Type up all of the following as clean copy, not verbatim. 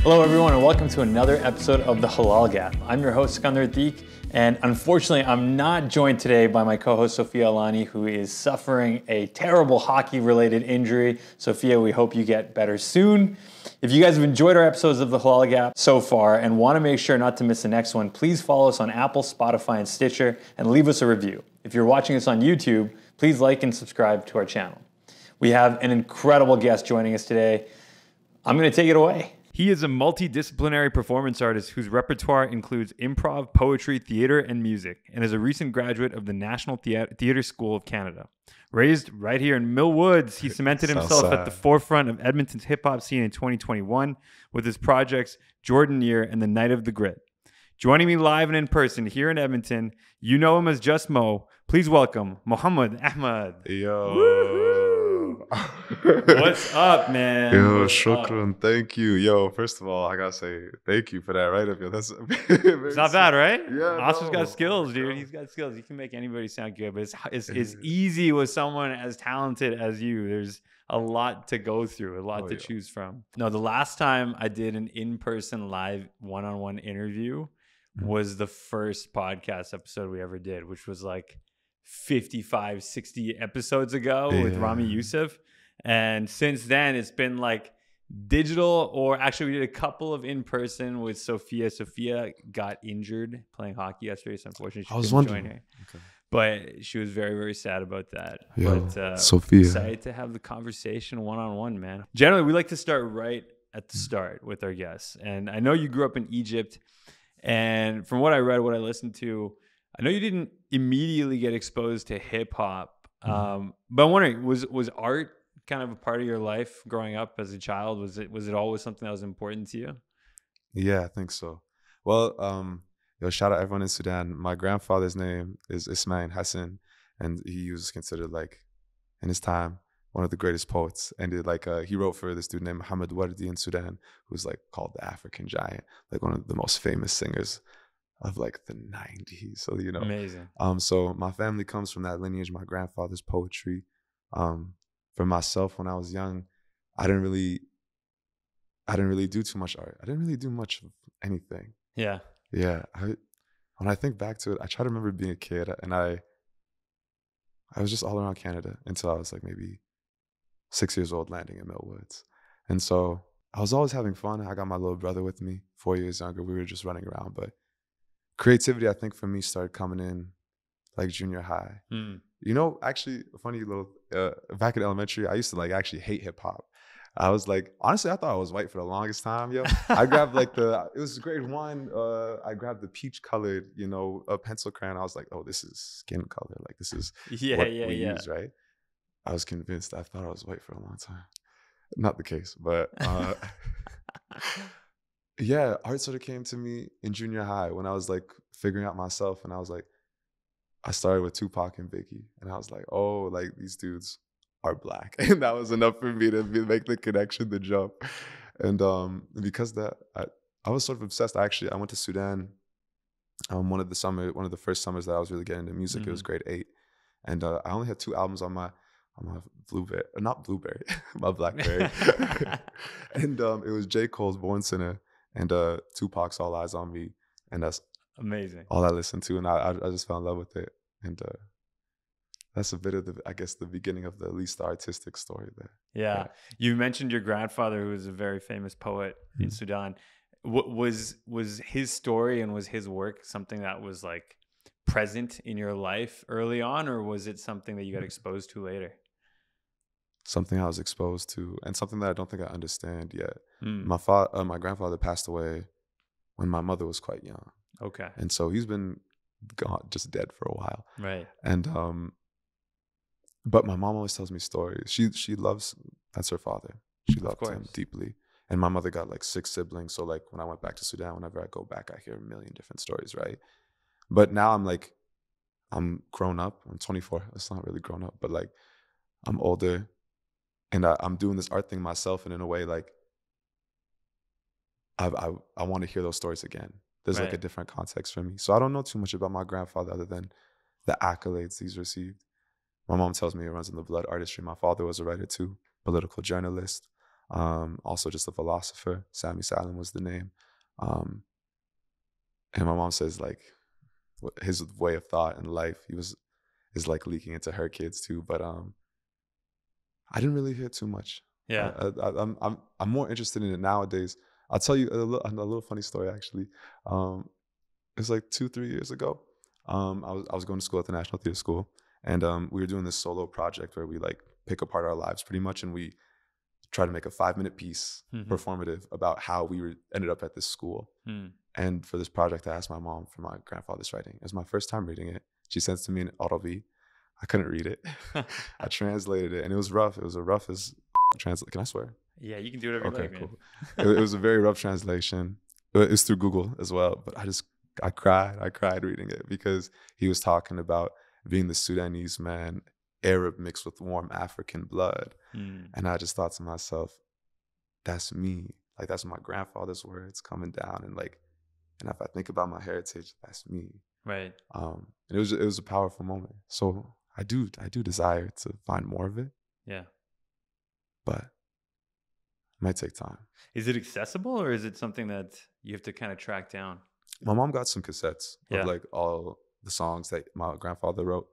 Hello everyone and welcome to another episode of the Halal Gap. I'm your host Sikandar Atiq, and unfortunately I'm not joined today by my co-host Sofia Alani, who is suffering a terrible hockey related injury. Sofia, we hope you get better soon. If you guys have enjoyed our episodes of the Halal Gap so far and want to make sure not to miss the next one, please follow us on Apple, Spotify, and Stitcher and leave us a review. If you're watching us on YouTube, please like and subscribe to our channel. We have an incredible guest joining us today. I'm going to take it away. He is a multidisciplinary performance artist whose repertoire includes improv, poetry, theater, and music, and is a recent graduate of the National Theatre School of Canada. Raised right here in Mill Woods, he cemented himself at the forefront of Edmonton's hip-hop scene in 2021 with his projects Jordan Near and The Night of the Grit. Joining me live and in person here in Edmonton, you know him as Just Moe. Please welcome Mohamed Ahmed. Yo. Woo-hoo. What's up, man? Yo, What's shukran. up? Thank you. Yo, first of all, I gotta say thank you for that right up. Yo, that's It's not bad, right? Yeah. Oscar's got skills, dude. He's got skills. He can make anybody sound good, but it's easy with someone as talented as you. There's a lot to go through, a lot to choose from. No, the last time I did an in-person live one-on-one interview was the first podcast episode we ever did, which was like 55, 60 episodes ago with Rami Youssef. And since then, it's been like digital, or actually we did a couple of in-person with Sofia. Sofia got injured playing hockey yesterday, so unfortunately she couldn't join her. Okay. But she was very, very sad about that. Yo, but Sofia, excited to have the conversation one-on-one, man. Generally, we like to start right at the start with our guests. And I know you grew up in Egypt. And from what I read, what I listened to, I know you didn't immediately get exposed to hip hop, but I'm wondering, was art kind of a part of your life growing up as a child? Was it always something that was important to you? Yeah, I think so. Well, shout out everyone in Sudan. My grandfather's name is Ismail Hassan, and he was considered, like, in his time, one of the greatest poets. And he wrote for this dude named Mohamed Ahmed in Sudan, who's like called the African Giant, like one of the most famous singers of like the 90s. So, you know, amazing. So my family comes from that lineage. My grandfather's poetry. For myself, when I was young, I didn't really do too much art. I didn't really do much of anything. Yeah. When I think back to it, I try to remember being a kid, and I was just all around Canada until I was like maybe 6 years old, landing in Mill Woods. And so I was always having fun. I got my little brother with me, 4 years younger. We were just running around, but creativity, I think, for me started coming in like junior high. You know, actually, a funny little, back in elementary, I used to like actually hate hip hop. I was like, honestly, I thought I was white for the longest time, yo. I grabbed like it was grade 1, I grabbed the peach colored, a pencil crayon. I was like, oh, this is skin color. Like, this is what we use, right? I was convinced. I thought I was white for a long time. Not the case, but yeah, art sort of came to me in junior high when I was like figuring out myself, and I was like, I started with Tupac and Biggie, and I was like, oh, like these dudes are black, and that was enough for me to make the connection, the jump. And because that, I was sort of obsessed. I went to Sudan. One of the first summers that I was really getting into music. It was grade 8, and I only had 2 albums on my Blueberry, not Blueberry, my Blackberry. And it was J. Cole's Born Sinner and Tupac's All Eyes on Me, and that's amazing. All I listened to, and I just fell in love with it. And that's a bit of the beginning of at least the artistic story there. Yeah. You mentioned your grandfather, who was a very famous poet in Sudan. Was his story and was his work something that was like present in your life early on, or was it something that you got exposed to later? Something I was exposed to, and something that I don't think I understand yet. My grandfather passed away when my mother was quite young. Okay. And so he's been gone, just dead for a while. Right. And but my mom always tells me stories. She loves, that's her father. She loved him deeply. And my mother got like 6 siblings. So like when I went back to Sudan, whenever I go back, I hear a million different stories, right? But now I'm grown up. I'm 24. It's not really grown up, but like I'm older, and I'm doing this art thing myself. And in a way, like I want to hear those stories again. There's like a different context for me. So I don't know too much about my grandfather other than the accolades he's received. My mom tells me it runs in the blood, artistry. My father was a writer too, political journalist. Also just a philosopher. Sami Salim was the name. And my mom says like his way of thought and life, is like leaking into her kids too. But I didn't really hear too much. Yeah. I'm more interested in it nowadays. I'll tell you a little funny story actually. It was like 2-3 years ago. I was going to school at the National Theatre School, and we were doing this solo project where we like pick apart our lives pretty much, and we try to make a 5-minute piece, performative, about how we ended up at this school. And for this project, I asked my mom for my grandfather's writing. It was my first time reading it. She sent it to me in Arabic. I couldn't read it. I translated it, and it was rough. It was a rough as translate. Can I swear? Yeah, you can do whatever you like, cool. It was a very rough translation. It was through Google as well, but I cried reading it, because he was talking about being the Sudanese man, Arab mixed with warm African blood. And I just thought to myself, that's me. Like, that's my grandfather's words coming down. And like, and if I think about my heritage, that's me. Right. And it was a powerful moment. So I do desire to find more of it. Yeah. But it might take time. Is it accessible, or is it something that you have to kind of track down? My mom got some cassettes of like all the songs that my grandfather wrote.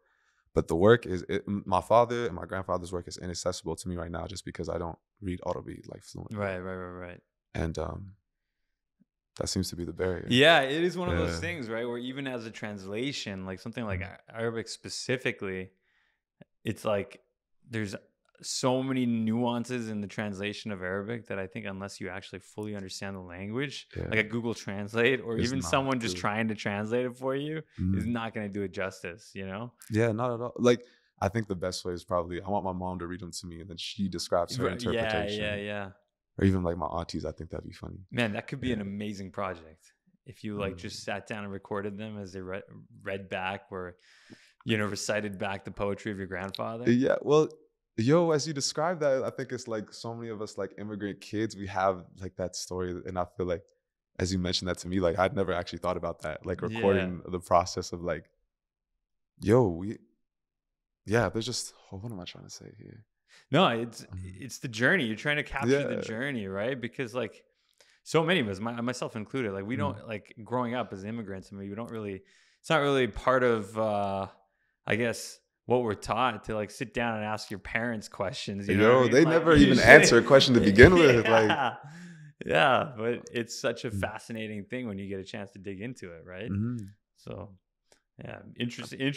But the work my father and my grandfather's work is inaccessible to me right now, just because I don't read Arabic like fluently. Right. And that seems to be the barrier. Yeah, it is one of those things, right? Where even as a translation, like something like Arabic specifically, it's like there's so many nuances in the translation of Arabic that I think unless you actually fully understand the language, like a Google Translate or even someone just trying to translate it for you is not going to do it justice, you know? Yeah, not at all. Like, I think the best way is probably, I want my mom to read them to me and then she describes her interpretation. Yeah. Or even like my aunties, I think that'd be funny. Man, that could be an amazing project. If you like just sat down and recorded them as they read back, or, you know, recited back the poetry of your grandfather. Yeah, well, yo, as you describe that, I think it's like so many of us like immigrant kids, we have like that story. And I feel like, as you mentioned that to me, like I'd never actually thought about that. Like recording the process of like, there's just, what am I trying to say here? No, it's the journey. You're trying to capture the journey, right? Because like so many of us, myself included, like we don't like growing up as immigrants. I mean, we don't really, it's not really part of, I guess, what we're taught to like sit down and ask your parents questions. You know what I mean? They never even answer a question to begin with. Like, yeah, but it's such a fascinating thing when you get a chance to dig into it, right? So, yeah, interesting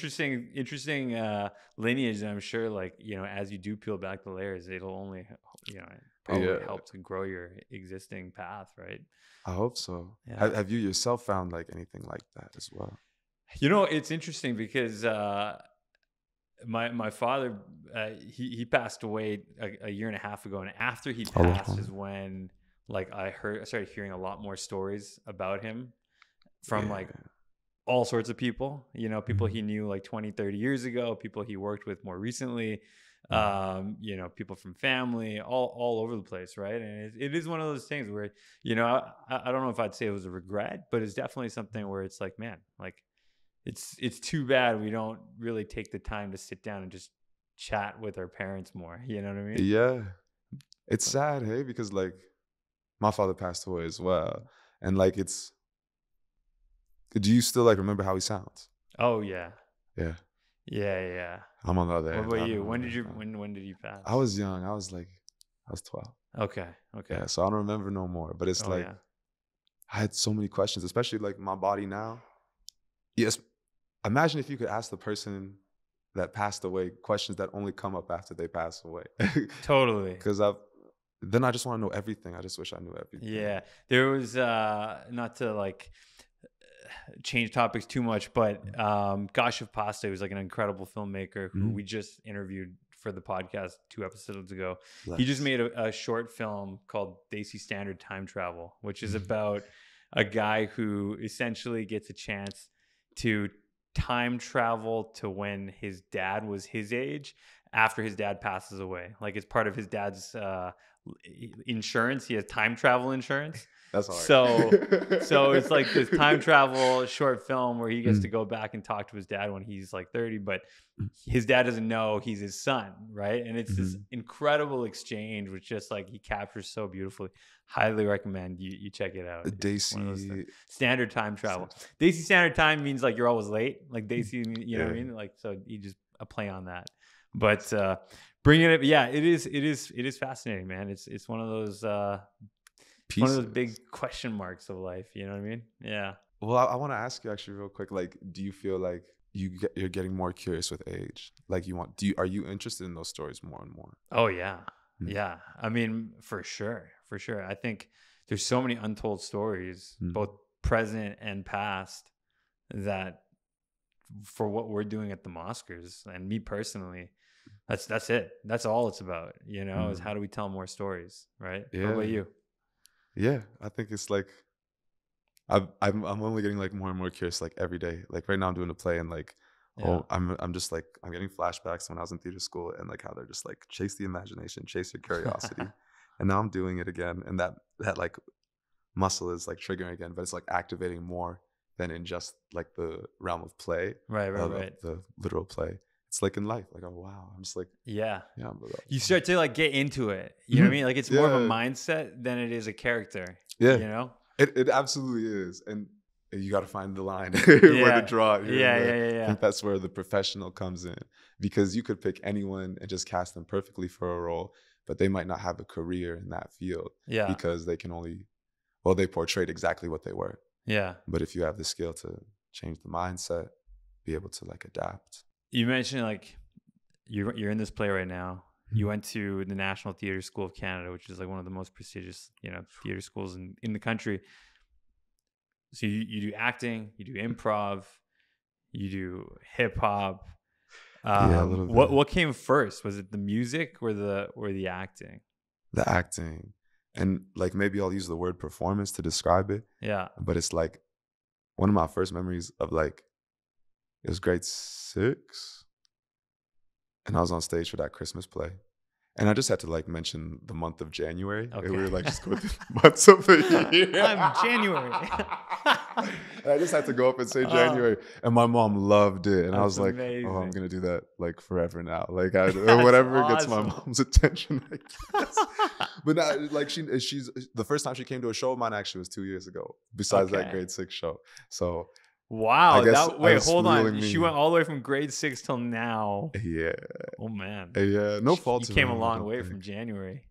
lineage. And I'm sure, like, you know, as you do peel back the layers, it'll only, you know, probably help to grow your existing path, right? I hope so. Yeah. Have you yourself found like anything like that as well? You know, it's interesting because my father, he passed away a year and a half ago, and after he passed is when like I started hearing a lot more stories about him from like all sorts of people, you know, people he knew like 20-30 years ago, people he worked with more recently, you know, people from family, all over the place, right? And it is one of those things where, you know, I don't know if I'd say it was a regret, but it's definitely something where it's like, man, like it's too bad we don't really take the time to sit down and just chat with our parents more. You know what I mean? Yeah. It's sad, hey, because like my father passed away as well. And like do you still like remember how he sounds? Oh yeah. Yeah. Yeah. I'm on the other end. What about you? When did you pass? I was young. I was 12. Okay. Yeah, so I don't remember no more. But it's I had so many questions, especially like my body now. Yes. Imagine if you could ask the person that passed away questions that only come up after they pass away. Totally. Because then I just want to know everything. I just wish I knew everything. Yeah. There was not to like change topics too much, but Kashif Pasta was like an incredible filmmaker who we just interviewed for the podcast 2 episodes ago. He just made a short film called Desi Standard Time Travel, which is about a guy who essentially gets a chance to time travel to when his dad was his age after his dad passes away. Like it's part of his dad's insurance. He has time travel insurance. That's hard. So it's like this time travel short film where he gets to go back and talk to his dad when he's like 30, but his dad doesn't know he's his son, right? And it's this incredible exchange, which just like he captures so beautifully. Highly recommend you check it out. Daisy standard time travel. Daisy standard time means like you're always late. Like Daisy, you know what I mean? Like so he just a play on that. But bringing it, it is fascinating, man. It's one of those one of those big question marks of life. You know what I mean? Yeah. Well, I want to ask you actually real quick. Like, do you feel like you're getting more curious with age? Like, are you interested in those stories more and more? Oh yeah, yeah. I mean, for sure. I think there's so many untold stories, both present and past, that for what we're doing at the Mosquers and me personally, that's it. That's all it's about. You know, is how do we tell more stories, right? Yeah. What about you? Yeah, I think it's like I'm only getting like more and more curious like every day. Like right now I'm doing a play and like I'm just like I'm getting flashbacks when I was in theater school and like how they're just like chase the imagination, chase your curiosity. And now I'm doing it again, and that like muscle is like triggering again, but it's like activating more than in just like the realm of play, right. The literal play. It's like in life, like, oh wow, I'm just like, you start to like get into it. You know what I mean? Like it's more of a mindset than it is a character. Yeah, you know, it absolutely is, and you got to find the line where to draw it. Yeah. I think that's where the professional comes in, because you could pick anyone and just cast them perfectly for a role, but they might not have a career in that field. Yeah, because they can only, they portrayed exactly what they were. Yeah, but if you have the skill to change the mindset, be able to like adapt. You mentioned like you're in this play right now. You went to the National Theatre School of Canada, which is like one of the most prestigious, theater schools in the country. So you do acting, you do improv, you do hip hop. A little bit. What came first? Was it the music or the acting? The acting, and like maybe I'll use the word performance to describe it. Yeah, but it's like one of my first memories of like. It was grade 6, and I was on stage for that Christmas play. And I just had to like mention the month of January. Okay. And we were like just going through the months of the year. I'm January. And I just had to go up and say January. And my mom loved it. And I was like, amazing. Oh, I'm going to do that like forever now. Like whatever gets my mom's attention, I guess. But now, like she's the first time she came to a show of mine actually was 2 years ago, besides that grade 6 show. So wow. Wait, hold on. She went all the way from grade 6 till now. Yeah. Oh, man. Yeah. No fault. You came a long way from January.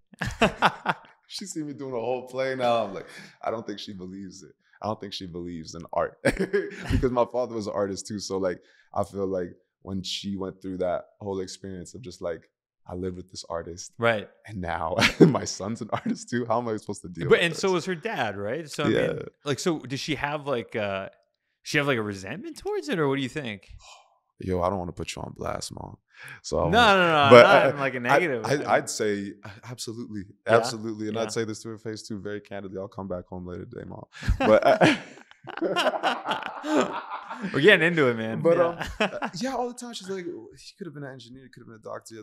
She see me doing a whole play now. I'm like, I don't think she believes it. I don't think she believes in art. Because my father was an artist too. So like, I feel like when she went through that whole experience of just like, I lived with this artist. Right. And now my son's an artist too. How am I supposed to deal with this? So was her dad, right? So I mean, like, so does she have like a resentment towards it, or what do you think? Yo, I don't want to put you on blast, Mom. So no, but not in like a negative. I'd say absolutely, and I'd say this to her face too, very candidly. I'll come back home later today, Mom. But we're getting into it, man. But all the time she's like, he could have been an engineer, he could have been a doctor.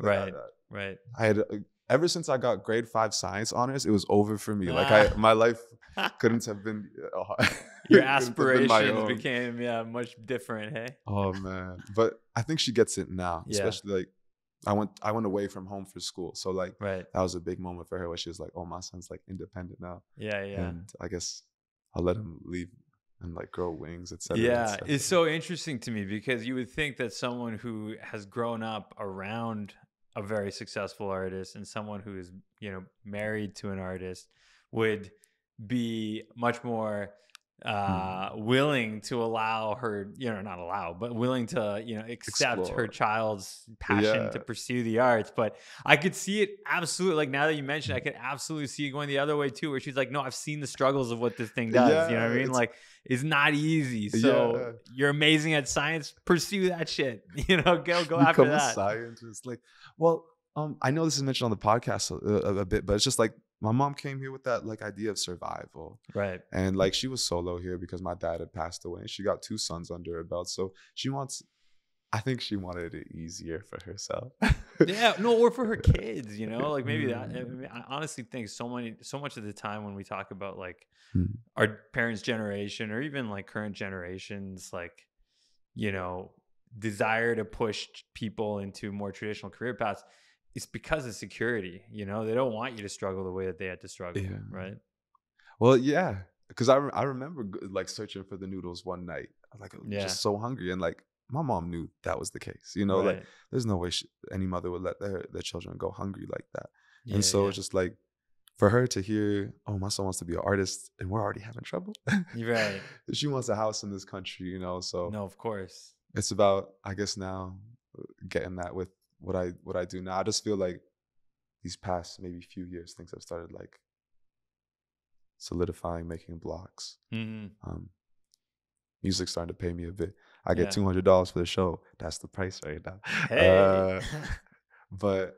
Right. I had ever since I got grade 5 science honors, it was over for me. Like my life couldn't have been. Your aspirations became much different. Hey. Oh man, but I think she gets it now, especially like I went away from home for school, so like that was a big moment for her where she was like, oh, my son's like independent now. Yeah. And I guess I'll let him leave and like grow wings, etc. Yeah, it's so interesting to me because you would think that someone who has grown up around a very successful artist and someone who is, married to an artist would be much more willing to allow her, not allow, but willing to, accept Explore. her child's passion to pursue the arts. But I could see it absolutely, like now that you mentioned, I could absolutely see it going the other way too, where she's like, no, I've seen the struggles of what this thing does. You know what I mean? Like, it's not easy. So you're amazing at science. Pursue that shit. Go Become after that. A scientist. Like, well, I know this is mentioned on the podcast a bit, but it's just like my mom came here with that like idea of survival. Right. And like she was solo here because my dad had passed away and she got 2 sons under her belt. So she wants, I think she wanted it easier for herself. Yeah, no, or for her kids, you know, like maybe that. I mean, I honestly think so much of the time when we talk about like our parents' generation or even like current generations, like, you know, desire to push people into more traditional career paths, it's because of security. You know, they don't want you to struggle the way that they had to struggle, right? Well, yeah, because I remember like searching for the noodles one night. Like, I was just so hungry, and like my mom knew that was the case. You know, like there's no way any mother would let their children go hungry like that. And so it's just like for her to hear, oh, my son wants to be an artist, and we're already having trouble. Right. She wants a house in this country, you know. So no, of course, it's about, I guess, now getting that with what I do now. I just feel like these past maybe few years, things have started like solidifying, making blocks. Music's starting to pay me a bit. I get $200 for the show. That's the price right now. Hey. But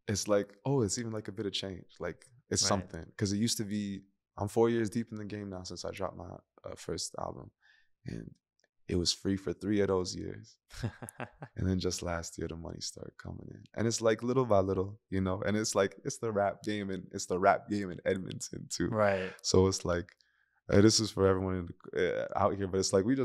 it's like, oh, it's even like a bit of change. Like it's something. Because it used to be, I'm 4 years deep in the game now since I dropped my first album. And it was free for 3 of those years. And then just last year, the money started coming in. And it's like little by little, you know, and it's like, it's the rap game, and it's the rap game in Edmonton too. Right. So it's like, this is for everyone out here, but it's like we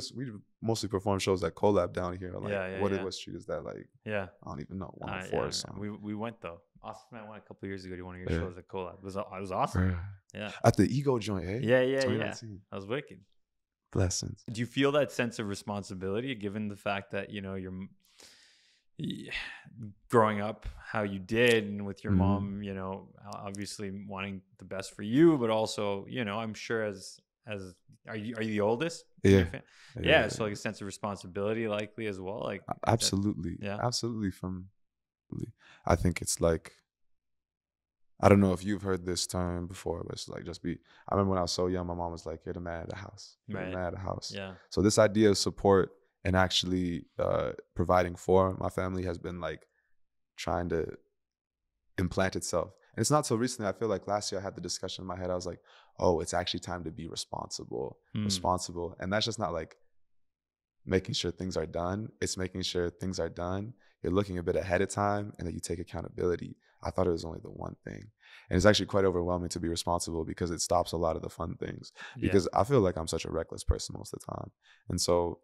mostly perform shows at Collab down here. Like, what street is that? Like, I don't even know, 104 or something. We went though. Asif and I went a couple of years ago to one of your shows at Collab. It was awesome. Yeah. At the Ego joint, eh? Yeah. That was wicked. Blessings. Do you feel that sense of responsibility given the fact that, you know, you're growing up how you did, and with your mom, you know, obviously wanting the best for you, but also, you know, I'm sure as are you the oldest? Yeah. So like a sense of responsibility likely as well. Like absolutely. Absolutely. I think it's like, I don't know if you've heard this term before, but it's like I remember when I was so young, my mom was like, you're the man of the house. You're the man of the house. Yeah. So this idea of support and actually providing for my family has been like trying to implant itself. And it's not so recently. I feel like last year I had the discussion in my head. I was like, oh, it's actually time to be responsible. And that's just not like making sure things are done. It's making sure things are done. You're looking a bit ahead of time, and that you take accountability. I thought it was only the one thing. And it's actually quite overwhelming to be responsible, because it stops a lot of the fun things. Because I feel like I'm such a reckless person most of the time. And so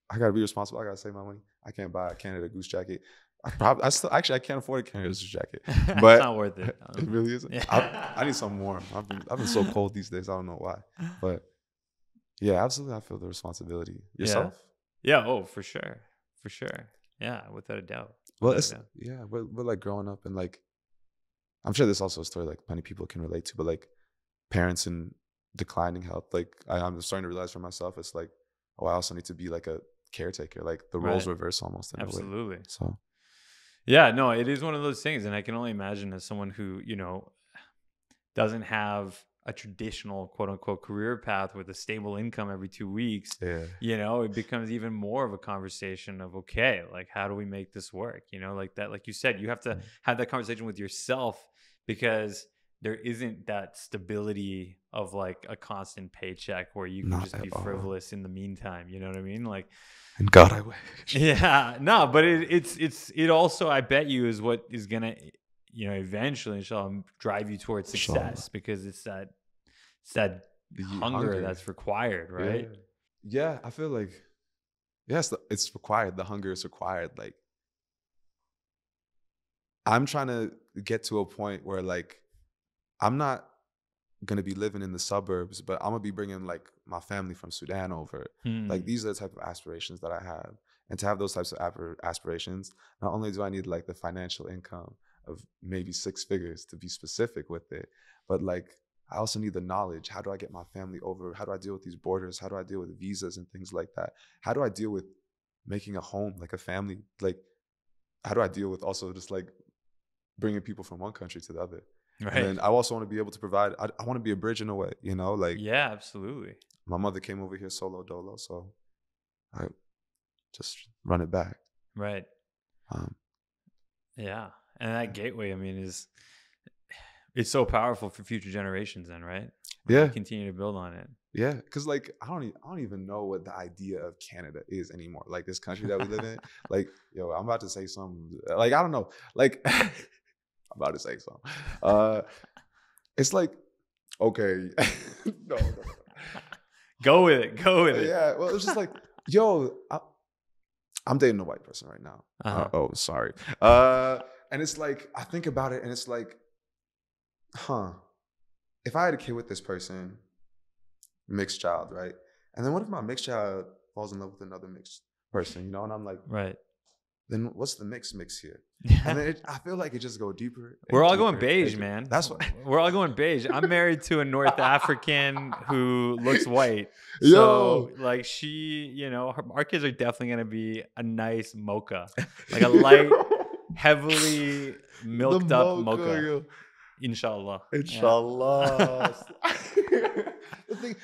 I got to be responsible. I got to save my money. I can't buy a Canada Goose jacket. I can't afford a Canada Goose jacket. But it's not worth it. It really isn't. I need something warm. I've been so cold these days. I don't know why. But yeah, absolutely. I feel the responsibility. Yourself? Yeah. Oh, for sure. Yeah, without a doubt. Well, we're like growing up, and like, I'm sure this also a story like many people can relate to, but like parents in declining health, like I'm starting to realize for myself, it's like, oh, I also need to be like a caretaker, like the roles reverse almost in a way. Absolutely. So yeah, no, it is one of those things. And I can only imagine as someone who, you know, doesn't have a traditional quote unquote career path with a stable income every 2 weeks, you know, it becomes even more of a conversation of, okay, like, how do we make this work? You know, like that, like you said, you have to have that conversation with yourself, because there isn't that stability of like a constant paycheck where you can just be frivolous in the meantime. You know what I mean? Like, and God, I wish. Yeah, no, but it also, I bet you, is what is gonna, you know, eventually, inshallah, drive you towards success, because it's that hunger that's required, right? Yeah, I feel like, yes, it's required. The hunger is required. Like, I'm trying to get to a point where like, I'm not gonna be living in the suburbs, but I'm gonna be bringing like my family from Sudan over. Like, these are the type of aspirations that I have. And to have those types of aspirations, not only do I need like the financial income of maybe 6 figures to be specific with it, but like, I also need the knowledge. How do I get my family over? How do I deal with these borders? How do I deal with visas and things like that? How do I deal with making a home, like a family? Like, how do I deal with also just like bringing people from one country to the other? Right. And then I also want to be able to provide, I want to be a bridge in a way, you know, like. Yeah, absolutely. My mother came over here solo dolo, so I just run it back. Right. Yeah. And that gateway, I mean, it's so powerful for future generations then, right? Yeah. Continue to build on it. Yeah, because like I don't even know what the idea of Canada is anymore. Like this country that we live in. Like, yo, I'm about to say something. Like I don't know. Like I'm about to say something. It's like okay, no. Go with it. Go with it. Yeah, well, it's just like, yo, I'm dating a white person right now. Oh, sorry. And it's like I think about it, and it's like, if I had a kid with this person. Mixed child, right? And then what if my mixed child falls in love with another mixed person, you know? And I'm like, right. Then what's the mix here? And then I feel like it just go deeper. We're all going beige, man. That's what we're all going beige. I'm married to a North African who looks white. Yo. So like she, you know, our kids are definitely gonna be a nice mocha, like a light, heavily milked up mocha. Yo. Inshallah. Inshallah.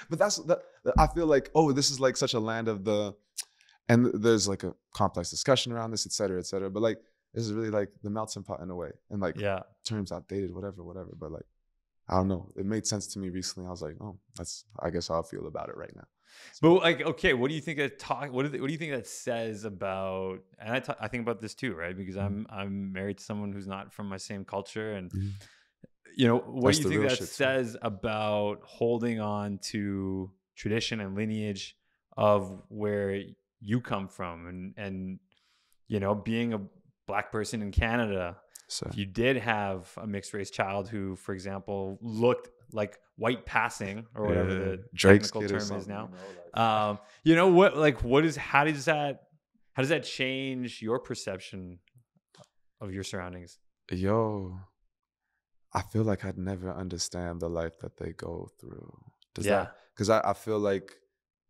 But I feel like, oh, this is like such a land of and there's like a complex discussion around this, et cetera, et cetera. But like, this is really like the melting pot in a way. And like, terms outdated, whatever. But like, I don't know. It made sense to me recently. I was like, oh, I guess how I feel about it right now. But like, okay, what do you think what do you think that says about, and I think about this too, right? Because I'm married to someone who's not from my same culture, and you know, what do you think that says about holding on to tradition and lineage of where you come from, and you know, being a Black person in Canada, if you did have a mixed race child who, for example, looked like white passing or whatever the technical term is now, you know, how does that change your perception of your surroundings? Yo, I feel like I'd never understand the life that they go through. Because I feel like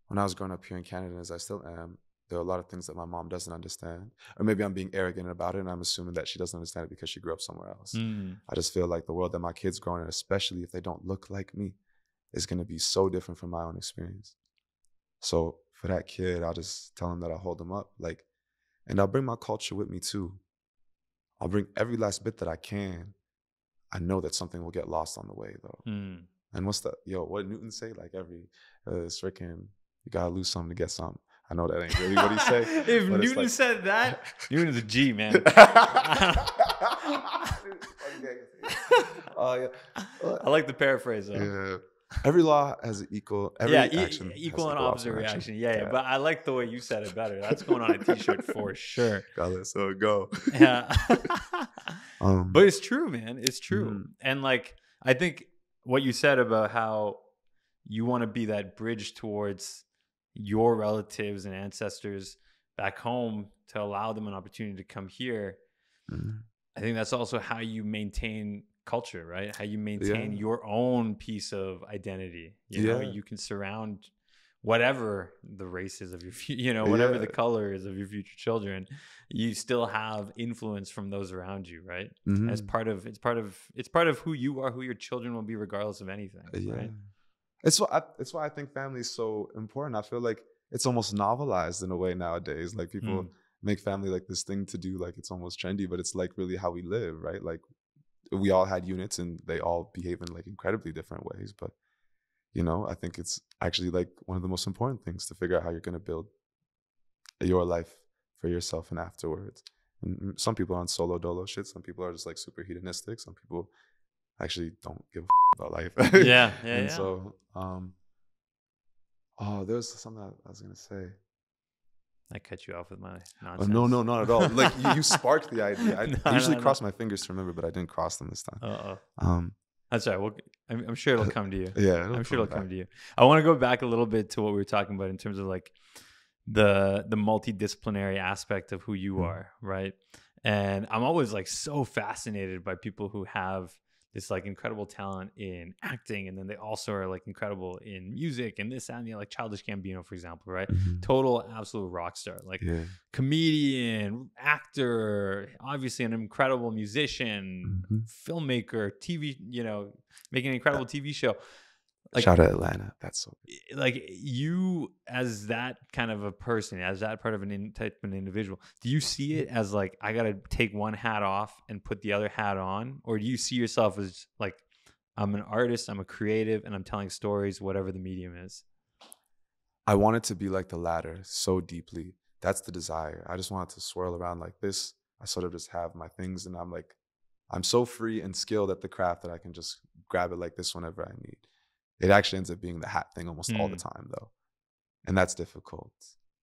when I was growing up here in Canada, as I still am, there are a lot of things that my mom doesn't understand. Or maybe I'm being arrogant about it, and I'm assuming that she doesn't understand it because she grew up somewhere else. I just feel like the world that my kids grow in, especially if they don't look like me, is going to be so different from my own experience. So for that kid, I'll just tell him that I'll hold him up. like, and I'll bring my culture with me too. I'll bring every last bit that I can. I know that something will get lost on the way, though. And what did Newton say? Like it's freaking, you gotta lose something to get something. I know that ain't really what he said. If Newton said that, Newton's a G, man. I like the paraphrase, though. Yeah. Every law has an equal. Action equal and opposite reaction. Yeah. But I like the way you said it better. That's going on a T-shirt for sure. Gotta let so go. Yeah. But it's true, man. It's true. And like, I think what you said about how you want to be that bridge towards your relatives and ancestors back home to allow them an opportunity to come here. I think that's also how you maintain culture, right? How you maintain your own piece of identity. You know, you can surround whatever the race is of your, you know, whatever the color is of your future children, you still have influence from those around you, right? As part of it's part of who you are, who your children will be, regardless of anything. Right? It's why I think family is so important. I feel like it's almost novelized in a way nowadays. Like people make family like this thing to do, like it's almost trendy, but it's like really how we live, right? Like we all had units and they all behave in like incredibly different ways. But, you know, I think it's actually like one of the most important things to figure out how you're going to build your life for yourself and afterwards. And some people are on solo dolo shit. Some people are just like super hedonistic. Some people actually don't give a about life. And so, there was something I was going to say. I cut you off with my nonsense. No, not at all. Like you sparked the idea. I usually cross my fingers to remember, but I didn't cross them this time. That's all right. I'm sure it'll come to you. I'm sure it'll come to you. I want to go back a little bit to what we were talking about in terms of like the multidisciplinary aspect of who you are, right? And I'm always like so fascinated by people who have this like incredible talent in acting, and then they also are like incredible in music and this and the, like Childish Gambino, for example, right? Total absolute rock star, like comedian, actor, obviously an incredible musician, filmmaker, TV, you know, making an incredible TV show. Like, shout out Atlanta. That's so good. Like you as that kind of a person, as that part of an type of an individual, do you see it as like, I got to take one hat off and put the other hat on? Or do you see yourself as like I'm an artist, I'm a creative, and I'm telling stories, whatever the medium is? I want it to be like the latter so deeply. That's the desire. I just want it to swirl around like this. I sort of just have my things, and I'm so free and skilled at the craft that I can just grab it like this whenever I need. It actually ends up being the hat thing almost all the time though. And that's difficult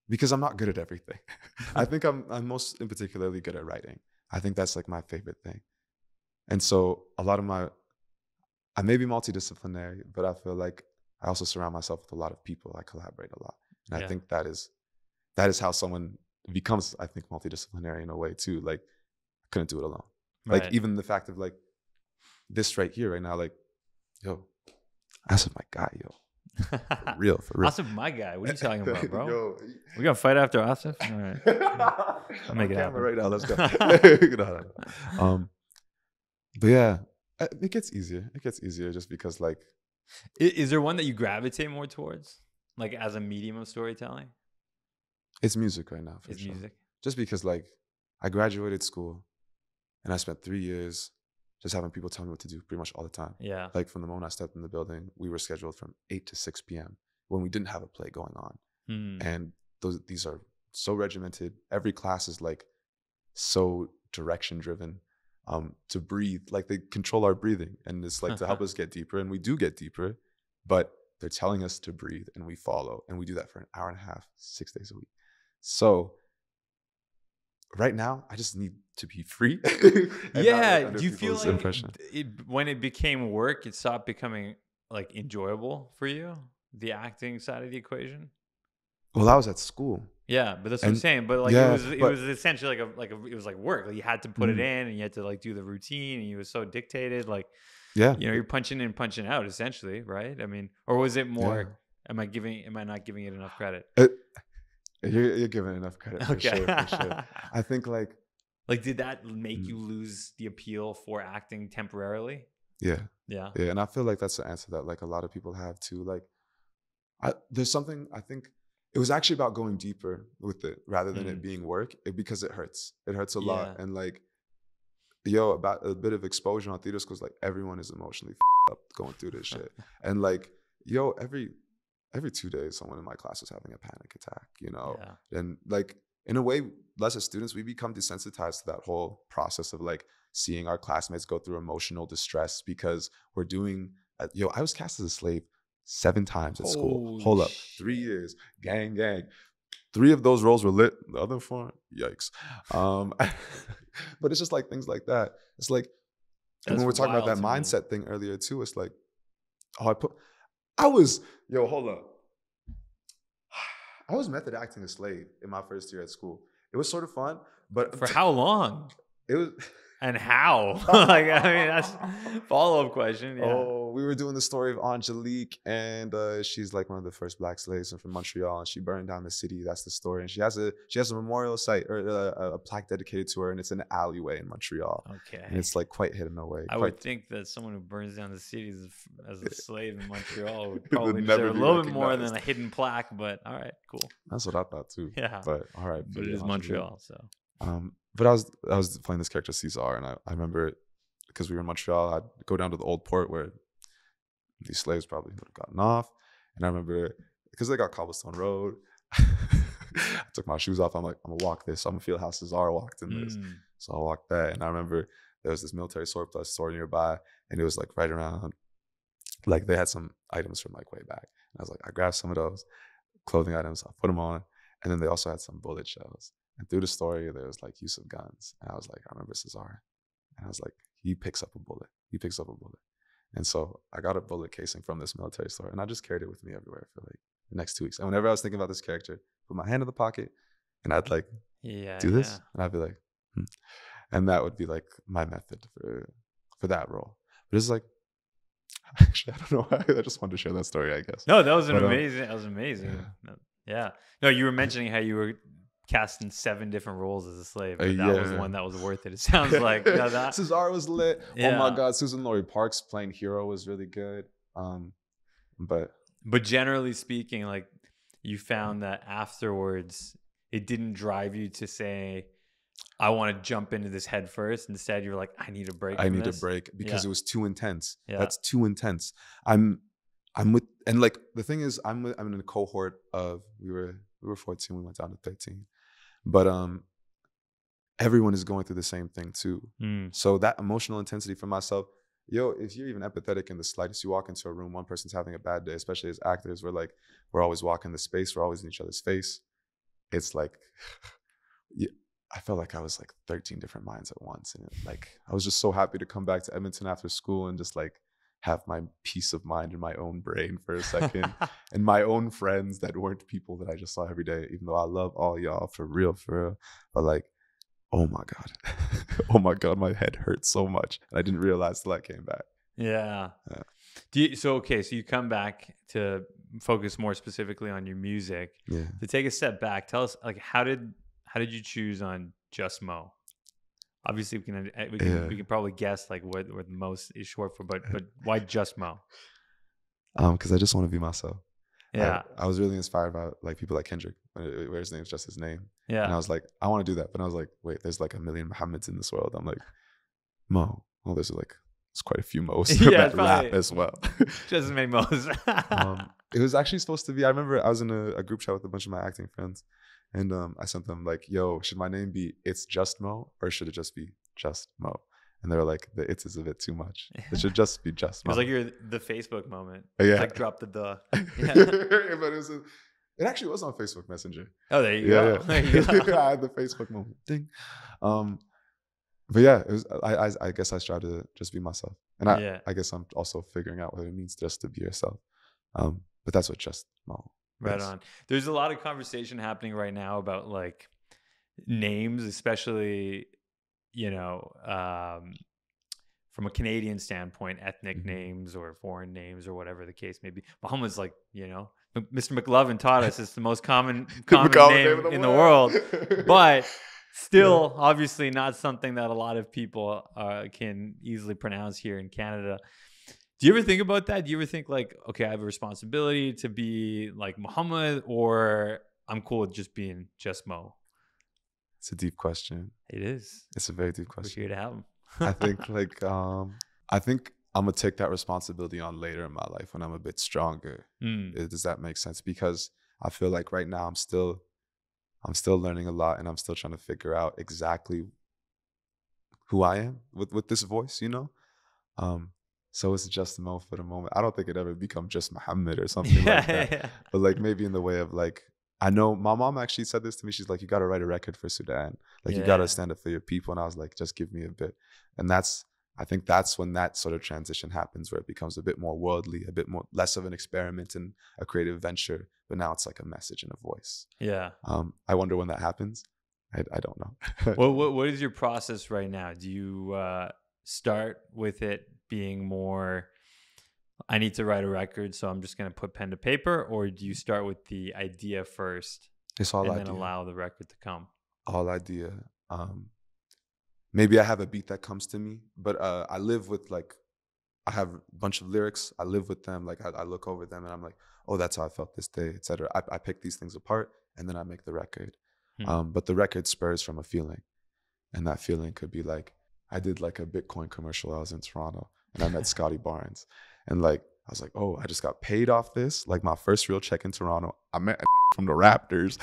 because I'm not good at everything. I think I'm most in particularly good at writing. I think that's like my favorite thing. And so a lot of I may be multidisciplinary, but I feel like I also surround myself with a lot of people. I collaborate a lot. And I think that is how someone becomes, I think, multidisciplinary in a way too. Like I couldn't do it alone. Like even the fact of like this right here right now, like, yo, Asif, my guy, yo. For real. Asif, my guy. What are you talking about, bro? Yo. We gonna fight after Asif? All right. I'll make it happen. Right now, let's go. But yeah, it gets easier. It gets easier just because like. Is there one that you gravitate more towards? Like as a medium of storytelling? It's music right now. It's music. Just because like I graduated school and I spent 3 years just having people tell me what to do pretty much all the time. Yeah. Like from the moment I stepped in the building, we were scheduled from 8 to 6 p.m. when we didn't have a play going on. And these are so regimented. Every class is like so direction driven to breathe. Like they control our breathing, and it's like to help us get deeper. And we do get deeper, but they're telling us to breathe and we follow. And we do that for an hour and a half, 6 days a week. So right now, I just need to be free. Yeah. Do you feel like when it became work, it stopped becoming like enjoyable for you? The acting side of the equation? Well, I was at school. Yeah, but that's what I'm saying. But like it was essentially it was like work. Like you had to put it in, and you had to like do the routine, and you was so dictated. Like you're punching in, punching out, essentially, right? I mean, or was it more? Am I not giving it enough credit? You're giving enough credit for sure. I think like did that make you lose the appeal for acting temporarily? Yeah, and I feel like that's the answer that like a lot of people have too. Like, there's something I think it was actually about going deeper with it rather than it being work, because it hurts. It hurts a lot, and like, about a bit of exposure on theater schools, like everyone is emotionally up going through this shit, and like, every 2 days, someone in my class was having a panic attack, and like, in a way, us as students, we become desensitized to that whole process of like seeing our classmates go through emotional distress because we're doing, I was cast as a slave 7 times at school. Hold up, 3 years, gang. 3 of those roles were lit. The other 4, yikes. But it's just like things like that. It's like, and when we're talking about that mindset thing earlier too, it's like, hold up. I was method acting a slave in my first year at school. It was sort of fun, but for how long? It was. And how? Like, I mean, that's a follow-up question. Yeah. Oh, we were doing the story of Angelique, and she's like one of the first Black slaves from Montreal, and she burned down the city. That's the story. And she has a memorial site or a plaque dedicated to her, and it's in an alleyway in Montreal. Okay. And it's like quite hidden away. I would think that someone who burns down the city as a slave in Montreal would probably deserve a little bit more than a hidden plaque. But all right, cool. That's what I thought too. Yeah. But all right. But it is Montreal, so. But I was playing this character Cesar, and I remember because we were in Montreal, I'd go down to the old port where these slaves probably would have gotten off. And I remember because they got cobblestone road, I took my shoes off. I'm like, I'm gonna walk this. I'm gonna feel how Cesar walked in this. So I walked that, and I remember there was this military surplus store nearby, and it was like right around, like they had some items from like way back. And I was like, I grabbed some of those clothing items, I put them on, and then they also had some bullet shells. And through the story, there was like use of guns. And I was like, I remember Cesar. And I was like, he picks up a bullet. And so I got a bullet casing from this military store, and I just carried it with me everywhere for like the next 2 weeks. And whenever I was thinking about this character, put my hand in the pocket, and I'd like do this, and I'd be like, and that would be like my method for that role. But it's like, actually, I don't know why. I just wanted to share that story, I guess. No, that was amazing. That was amazing. Yeah. No, you were mentioning how you were cast in 7 different roles as a slave. But that was one that was worth it. It sounds like Cesar was lit. Yeah. Oh my God, Susan Laurie Parks playing Hero was really good. But generally speaking, like you found that afterwards, it didn't drive you to say, I want to jump into this head first. Instead, you're like, I need a break. I need a break because Yeah. it was too intense. Yeah. That's too intense. I'm with, and like the thing is, I'm in a cohort of we were 14, we went down to 13, but everyone is going through the same thing too. So that emotional intensity for myself, yo, if you're even empathetic in the slightest, you walk into a room, one person's having a bad day, especially as actors, we're always walking the space, we're always in each other's face. It's like, yeah, I felt like I was like 13 different minds at once. And like, I was just so happy to come back to Edmonton after school and just like have my peace of mind in my own brain for a second and my own friends that weren't people that I just saw every day, even though I love all y'all for real. But like, oh my God. Oh my God, my head hurt so much. And I didn't realize till I came back. Yeah. So you come back to focus more specifically on your music. Yeah. To take a step back, tell us, like, how did you choose on Just Moe? Obviously, we can probably guess like what the most is short for, but why Just Moe? Because I just want to be myself. Yeah. I was really inspired by like people like Kendrick, where his name's just his name. Yeah. And I was like, I want to do that. But I was like, wait, there's like a million Mohammeds in this world. I'm like, Moe. Well, there's quite a few Moes that rap as well. Just as many Moes. It was actually supposed to be, I remember I was in a group chat with a bunch of my acting friends. And I sent them like, yo, should my name be It's Just Moe or should it just be Just Moe? And they were like, the it's is a bit too much. It should just be Just Moe. It was like the Facebook moment. Yeah. Like drop the duh. Yeah. But it actually was on Facebook Messenger. Oh, there you go. Yeah. There you go. I had the Facebook moment. Ding. But yeah, it was. I guess I try to just be myself, and I guess I'm also figuring out what it means just to be yourself. But that's what Just Moe. Right on. There's a lot of conversation happening right now about like names, especially, from a Canadian standpoint, ethnic names or foreign names or whatever the case may be. Muhammad's like, Mr. McLovin taught us it's the most common name in the world, but still obviously not something that a lot of people can easily pronounce here in Canada. Do you ever think about that? Do you ever think like, okay, I have a responsibility to be like Mohammed, or I'm cool with just being Just Moe? It's a deep question. It is. It's a very deep question. We're here to have him. I think I'm gonna take that responsibility on later in my life when I'm a bit stronger. Does that make sense? Because I feel like right now I'm still learning a lot, and I'm still trying to figure out exactly who I am with this voice, So it's Just Moe for the moment. I don't think it ever become Just Mohammed or something like that. Yeah. But like maybe in the way of like, I know my mom actually said this to me. She's like, you got to write a record for Sudan. Like you got to stand up for your people. And I was like, just give me a bit. And I think that's when that sort of transition happens, where it becomes a bit more worldly, a bit more less of an experiment and a creative venture. But now it's like a message and a voice. Yeah. I wonder when that happens. I don't know. Well, what is your process right now? Do you start with it being more, I need to write a record, so I'm just going to put pen to paper? Or do you start with the idea first then allow the record to come? All idea. Maybe I have a beat that comes to me, but I live with like, I have a bunch of lyrics. I live with them. Like I look over them and I'm like, oh, that's how I felt this day, etc. I pick these things apart and then I make the record. But the record spurs from a feeling. And that feeling could be like, I did like a Bitcoin commercial. I was in Toronto and I met Scottie Barnes. And like, I was like, oh, I just got paid off this. Like my first real check in Toronto, I met a from the Raptors.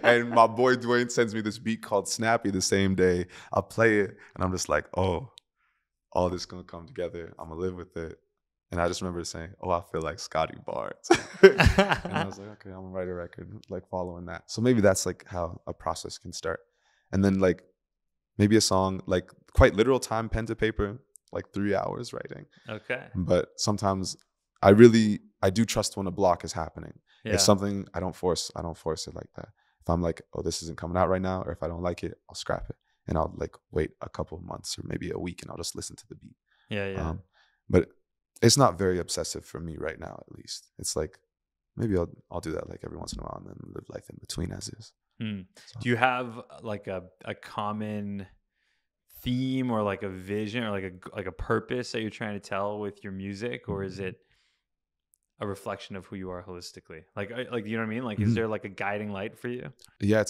And my boy Dwayne sends me this beat called Snappy the same day. I'll play it and I'm just like, oh, all this gonna come together. I'm gonna live with it. And I just remember saying, oh, I feel like Scottie Barnes. And I was like, okay, I'm gonna write a record, like following that. So maybe that's like how a process can start. And then like maybe a song, like quite literal time, pen to paper, like 3 hours writing. Okay. But sometimes I do trust when a block is happening. Yeah. It's something I don't force it like that. If I'm like, oh, this isn't coming out right now, or if I don't like it, I'll scrap it. And I'll like wait a couple of months or maybe a week and I'll just listen to the beat. Yeah. But it's not very obsessive for me right now, at least. It's like, maybe I'll do that like every once in a while and then live life in between as is. So. Do you have like a common theme or like a vision or like a purpose that you're trying to tell with your music, or is it a reflection of who you are holistically? Like you know what I mean? Like, is there like a guiding light for you? Yeah,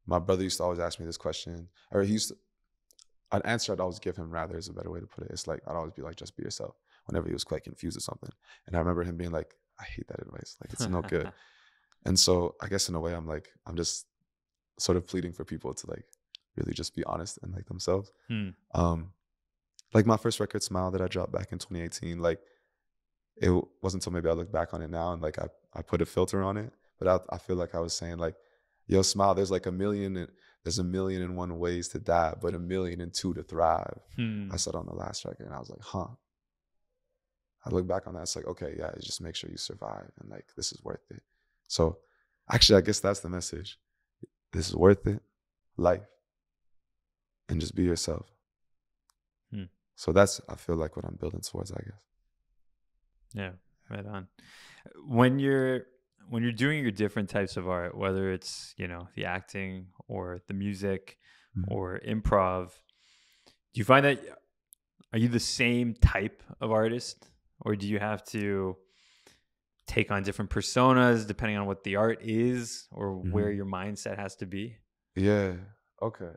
my brother used to always ask me this question, or an answer I'd always give him, rather, is a better way to put it. It's like, I'd always be like, just be yourself, whenever he was quite confused or something. And I remember him being like, I hate that advice. Like, it's no good. And so I guess in a way, I'm just sort of pleading for people to like really just be honest and like themselves. Like my first record, Smile, that I dropped back in 2018, like it wasn't until maybe I look back on it now and like I put a filter on it, but I feel like I was saying like, yo, Smile, there's like there's 1,000,001 ways to die, but 1,000,002 to thrive. I said on the last record, and I was like, huh. I look back on that, it's like, okay, yeah, just make sure you survive, and like, this is worth it. So actually, I guess that's the message. This is worth it, life, and just be yourself. So that's, I feel like, what I'm building towards, I guess. Yeah, right on. When you're doing your different types of art, whether it's, you know, the acting or the music or improv, do you find that, are you the same type of artist, or do you have to take on different personas depending on what the art is or where your mindset has to be? Yeah, okay.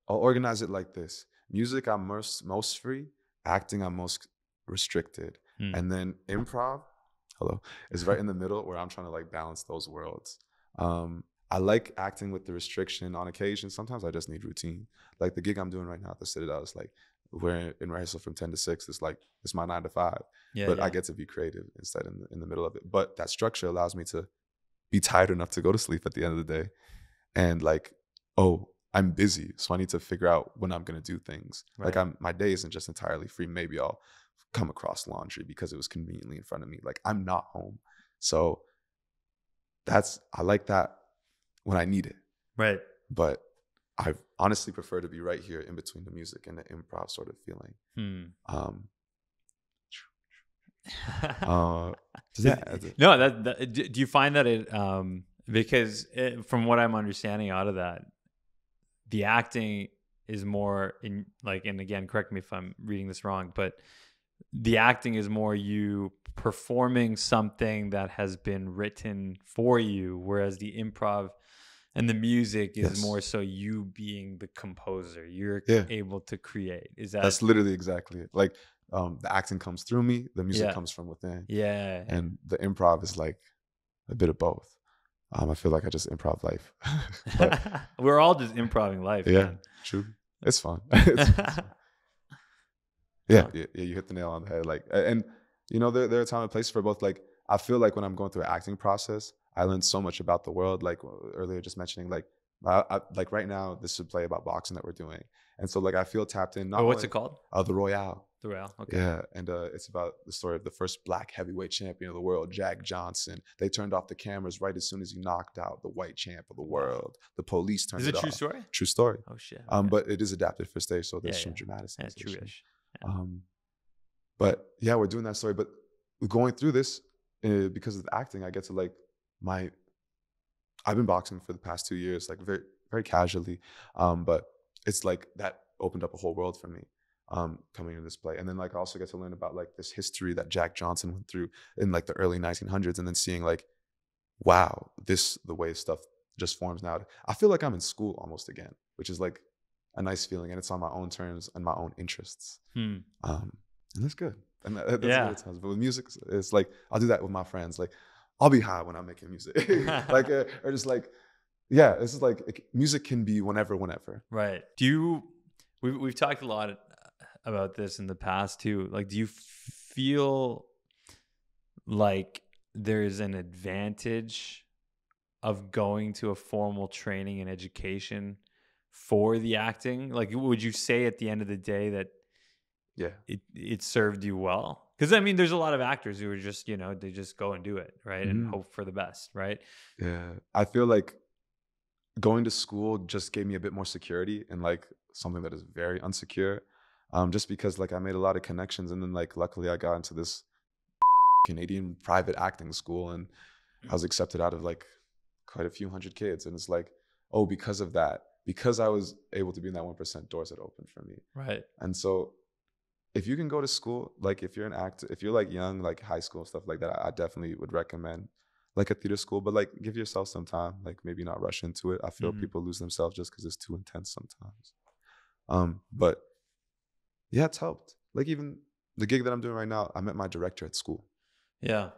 I'll organize it like this. Music, I'm most free. Acting, I'm most restricted. And then improv, is right in the middle, where I'm trying to like balance those worlds. I like acting with the restriction on occasion. Sometimes I just need routine. Like the gig I'm doing right now at the Citadel is like, we're in rehearsal from 10 to 6. It's like, it's my 9 to 5. But I get to be creative instead in the middle of it. But that structure allows me to be tired enough to go to sleep at the end of the day. And like, oh, I'm busy, so I need to figure out when I'm going to do things. Right. Like my day isn't just entirely free. Maybe I'll come across laundry because it was conveniently in front of me. Like, I'm not home. So I like that when I need it. Right. But I honestly prefer to be right here in between the music and the improv sort of feeling. Do you find that it, because from what I'm understanding out of that, the acting is more in like, and again, correct me if I'm reading this wrong, but the acting is more you performing something that has been written for you, whereas the improv and the music is more so you being the composer. You're able to create. That's literally exactly it. Like the acting comes through me, the music comes from within. Yeah. And the improv is like a bit of both. I feel like I just improv life. We're all just improving life. Yeah, man. True. It's fun. It's fun. Yeah, you hit the nail on the head. Like, and you know, there are time and places for both. Like, I feel like when I'm going through an acting process, I learned so much about the world. Like earlier, just mentioning, like, like right now, this is a play about boxing that we're doing, and so like I feel tapped in. What's it called? The Royale. The Royale. Okay. Yeah, and it's about the story of the first Black heavyweight champion of the world, Jack Johnson. They turned off the cameras right as soon as he knocked out the white champ of the world. The police turned it off. Is it a true story? True story. Oh shit. Okay. But it is adapted for stage, so there's some dramaticism. That's true-ish. Yeah. But yeah, we're doing that story. But going through this, because of the acting, I get to like I've been boxing for the past 2 years, like very, very casually. But it's like that opened up a whole world for me, coming into this play. And then like I also get to learn about like this history that Jack Johnson went through in like the early 1900s, and then seeing like, wow, the way stuff just forms now. I feel like I'm in school almost again, which is like a nice feeling, and it's on my own terms and my own interests. And that's good. And that's good at times. But with music, it's like I'll do that with my friends. Like I'll be high when I'm making music, like or just like, yeah, this is like music can be whenever. Right. We've talked a lot about this in the past too. Like, do you feel like there's an advantage of going to a formal training and education for the acting? Like, would you say at the end of the day that it served you well? Because I mean, there's a lot of actors who are just, you know, they just go and do it, right? And hope for the best, right? Yeah. I feel like going to school just gave me a bit more security in like something that is very unsecure. Just because like I made a lot of connections, and then like luckily I got into this Canadian private acting school, and I was accepted out of like quite a few hundred kids. And it's like, oh, because of that, because I was able to be in that 1%, doors had opened for me. Right. And so if you can go to school, like if you're an actor, if you're like young, like high school, stuff like that, I definitely would recommend like a theater school, but like give yourself some time, like maybe not rush into it. I feel people lose themselves just because it's too intense sometimes. But yeah, it's helped. Like even the gig that I'm doing right now, I met my director at school. Yeah.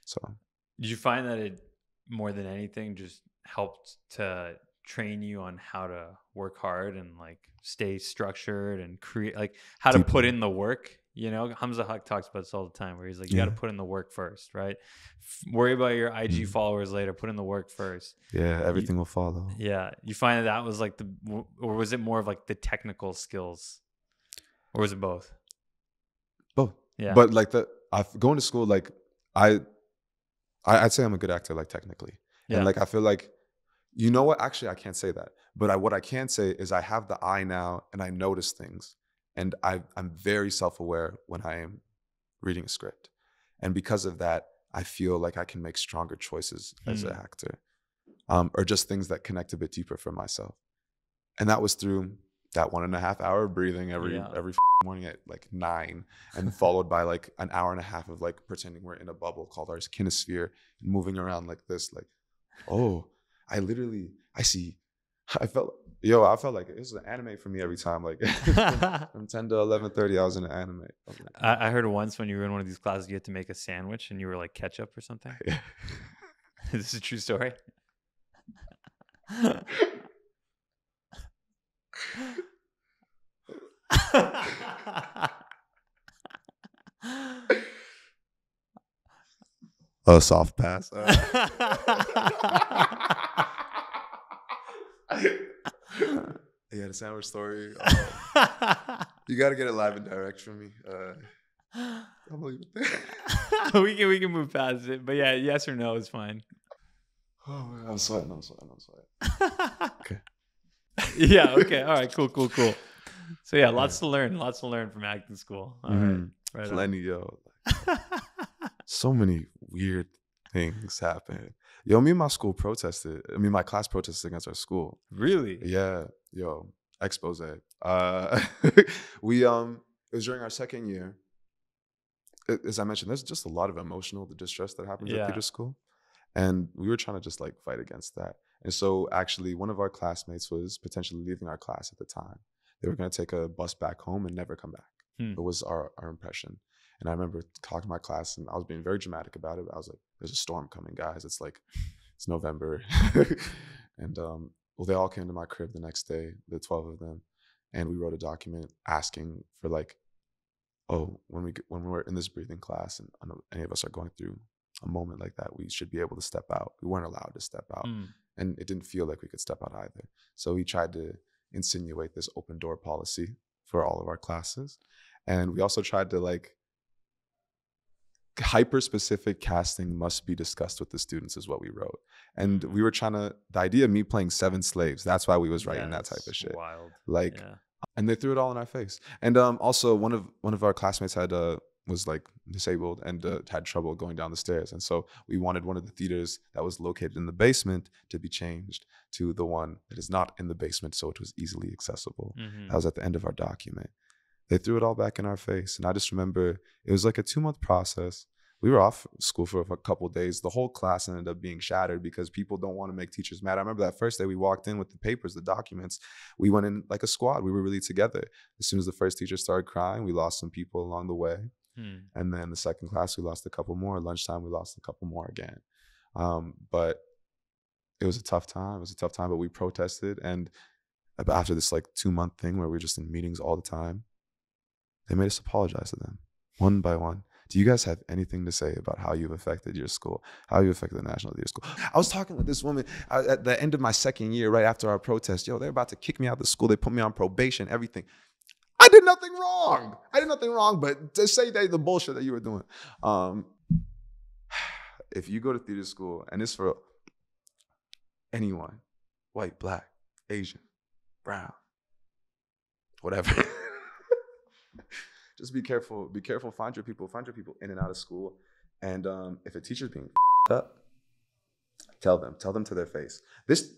So did you find that it more than anything just helped to train you on how to work hard and like stay structured and create, like how to put in the work? You know, Hamza Haq talks about this all the time, where he's like, you got to put in the work first, right? Worry about your IG followers later. Put in the work first. Yeah, everything will follow. Yeah. You find that was like or was it more of like the technical skills? Or was it both? Both. Yeah. But like going to school, like I'd say I'm a good actor, like technically. Yeah. And like I feel like, you know what? Actually, I can't say that. But what I can say is I have the eye now and I notice things. And I'm very self-aware when I am reading a script. And because of that, I feel like I can make stronger choices as an actor. Or just things that connect a bit deeper for myself. And that was through that 1.5 hour breathing every morning at like 9, and followed by like an hour and a half of like pretending we're in a bubble called our kinesphere and moving around like this. Like, oh, I felt like it was an anime for me every time. Like from 10 to 11:30, I was in an anime. I heard once when you were in one of these classes, you had to make a sandwich and you were like ketchup or something. Yeah. Is this a true story? A soft pass. Yeah, the sandwich story. You got to get it live and direct from me. I'll leave it there. we can move past it, but yeah, yes or no is fine. Oh, I'm sweating. Okay. Yeah. Okay. All right. Cool. So yeah, lots to learn from acting school. All right. Plenty, yo. So many weird things happen. Yo, me and my school protested. I mean, my class protested against our school. Really? Yeah. Yo, expose. It was during our second year. As I mentioned, there's just a lot of emotional distress that happens at theater school. And we were trying to just like fight against that. And so actually one of our classmates was potentially leaving our class at the time. They were going to take a bus back home and never come back. It was our impression. And I remember talking to my class and I was being very dramatic about it. I was like, there's a storm coming, guys. It's November. And they all came to my crib the next day, the 12 of them. And we wrote a document asking for like, oh, when we're in this breathing class and any of us are going through a moment like that, we should be able to step out. We weren't allowed to step out. And it didn't feel like we could step out either. So we tried to insinuate this open door policy for all of our classes. And we also tried to like, hyper-specific casting must be discussed with the students is what we wrote. And we were the idea of me playing 7 slaves, that's why we was writing that type of shit. Wild. Like, and they threw it all in our face. And also one of our classmates was like disabled and had trouble going down the stairs. And so we wanted one of the theaters that was located in the basement to be changed to the one that is not in the basement, so it was easily accessible. That was at the end of our document. They threw it all back in our face. And I just remember it was like a 2-month process. We were off school for a couple of days. The whole class ended up being shattered because people don't want to make teachers mad. I remember that first day we walked in with the papers, the documents. We went in like a squad. We were really together. As soon as the first teacher started crying, we lost some people along the way. And then the second class, we lost a couple more. Lunchtime, we lost a couple more again. But it was a tough time. But we protested. And after this like 2-month thing where we were just in meetings all the time, they made us apologize to them one by one. Do you guys have anything to say about how you've affected your school, how you affected the National Theater School? I was talking with this woman at the end of my second year, right after our protest. Yo, they're about to kick me out of the school. They put me on probation, everything. I did nothing wrong, but to say that the bullshit that you were doing. If you go to theater school, and it's for anyone, white, black, Asian, brown, whatever. Just be careful. Be careful. Find your people in and out of school. And if a teacher's being up, tell them to their face. This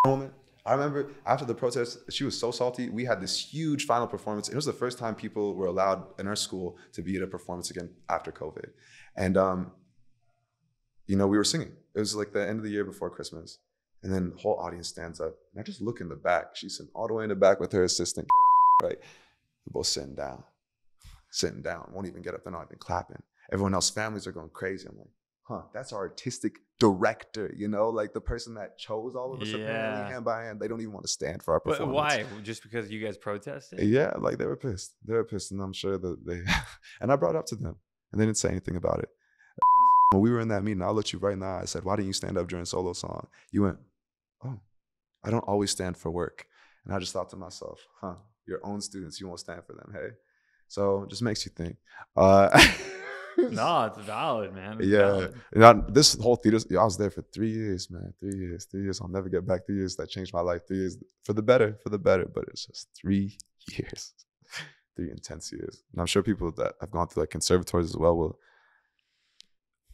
moment, I remember after the protest, she was so salty. We had this huge final performance. It was the first time people were allowed in our school to be at a performance again after COVID. And we were singing. It was like the end of the year before Christmas. And then the whole audience stands up. And I just look in the back. She's sitting all the way in the back with her assistant, right? We're both sitting down, won't even get up. They're not even clapping. Everyone else's families are going crazy. I'm like, that's our artistic director, like the person that chose all of us apparently hand by hand. They don't even want to stand for our performance. But why? Just because you guys protested? Yeah, like they were pissed. And I'm sure that they, and I brought it up to them and they didn't say anything about it. When we were in that meeting, I'll let you right now. I said, why didn't you stand up during solo song? You went, oh, I don't always stand for work. And I just thought to myself, your own students, you won't stand for them, hey? So it just makes you think. No, it's valid, man. It's valid. And this whole theater, I was there for 3 years, man. 3 years. 3 years. I'll never get back. 3 years that changed my life. 3 years for the better. But it's just 3 years. 3 intense years. And I'm sure people that have gone through like conservatories as well will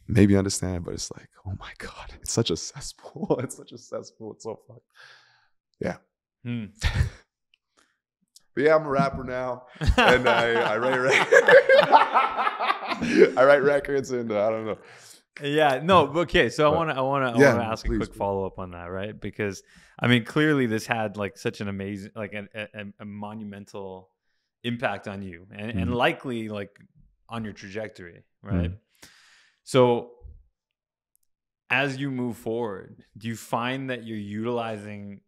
maybe understand, but it's like, oh my God, it's such a cesspool. It's such a cesspool. It's so fun. Yeah. But yeah, I'm a rapper now, and I write records, and I don't know. Yeah, no, okay. So I want to ask a quick follow up on that, right? Because I mean, clearly this had like such an amazing, like a monumental impact on you, and likely like on your trajectory, right? So as you move forward, do you find that you're utilizing?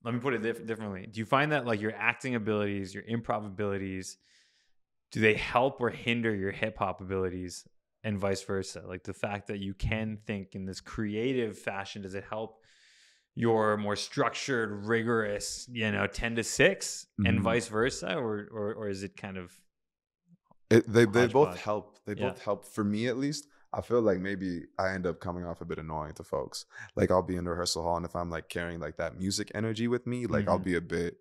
Let me put it differently. Do you find that like your acting abilities, your improv abilities, do they help or hinder your hip hop abilities and vice versa? Like the fact that you can think in this creative fashion, does it help your more structured, rigorous, 10 to 6 and vice versa? Or is it kind of... They both help. They both help for me, at least. I feel like maybe I end up coming off a bit annoying to folks. Like I'll be in the rehearsal hall, and if I'm like carrying like that music energy with me, like I'll be a bit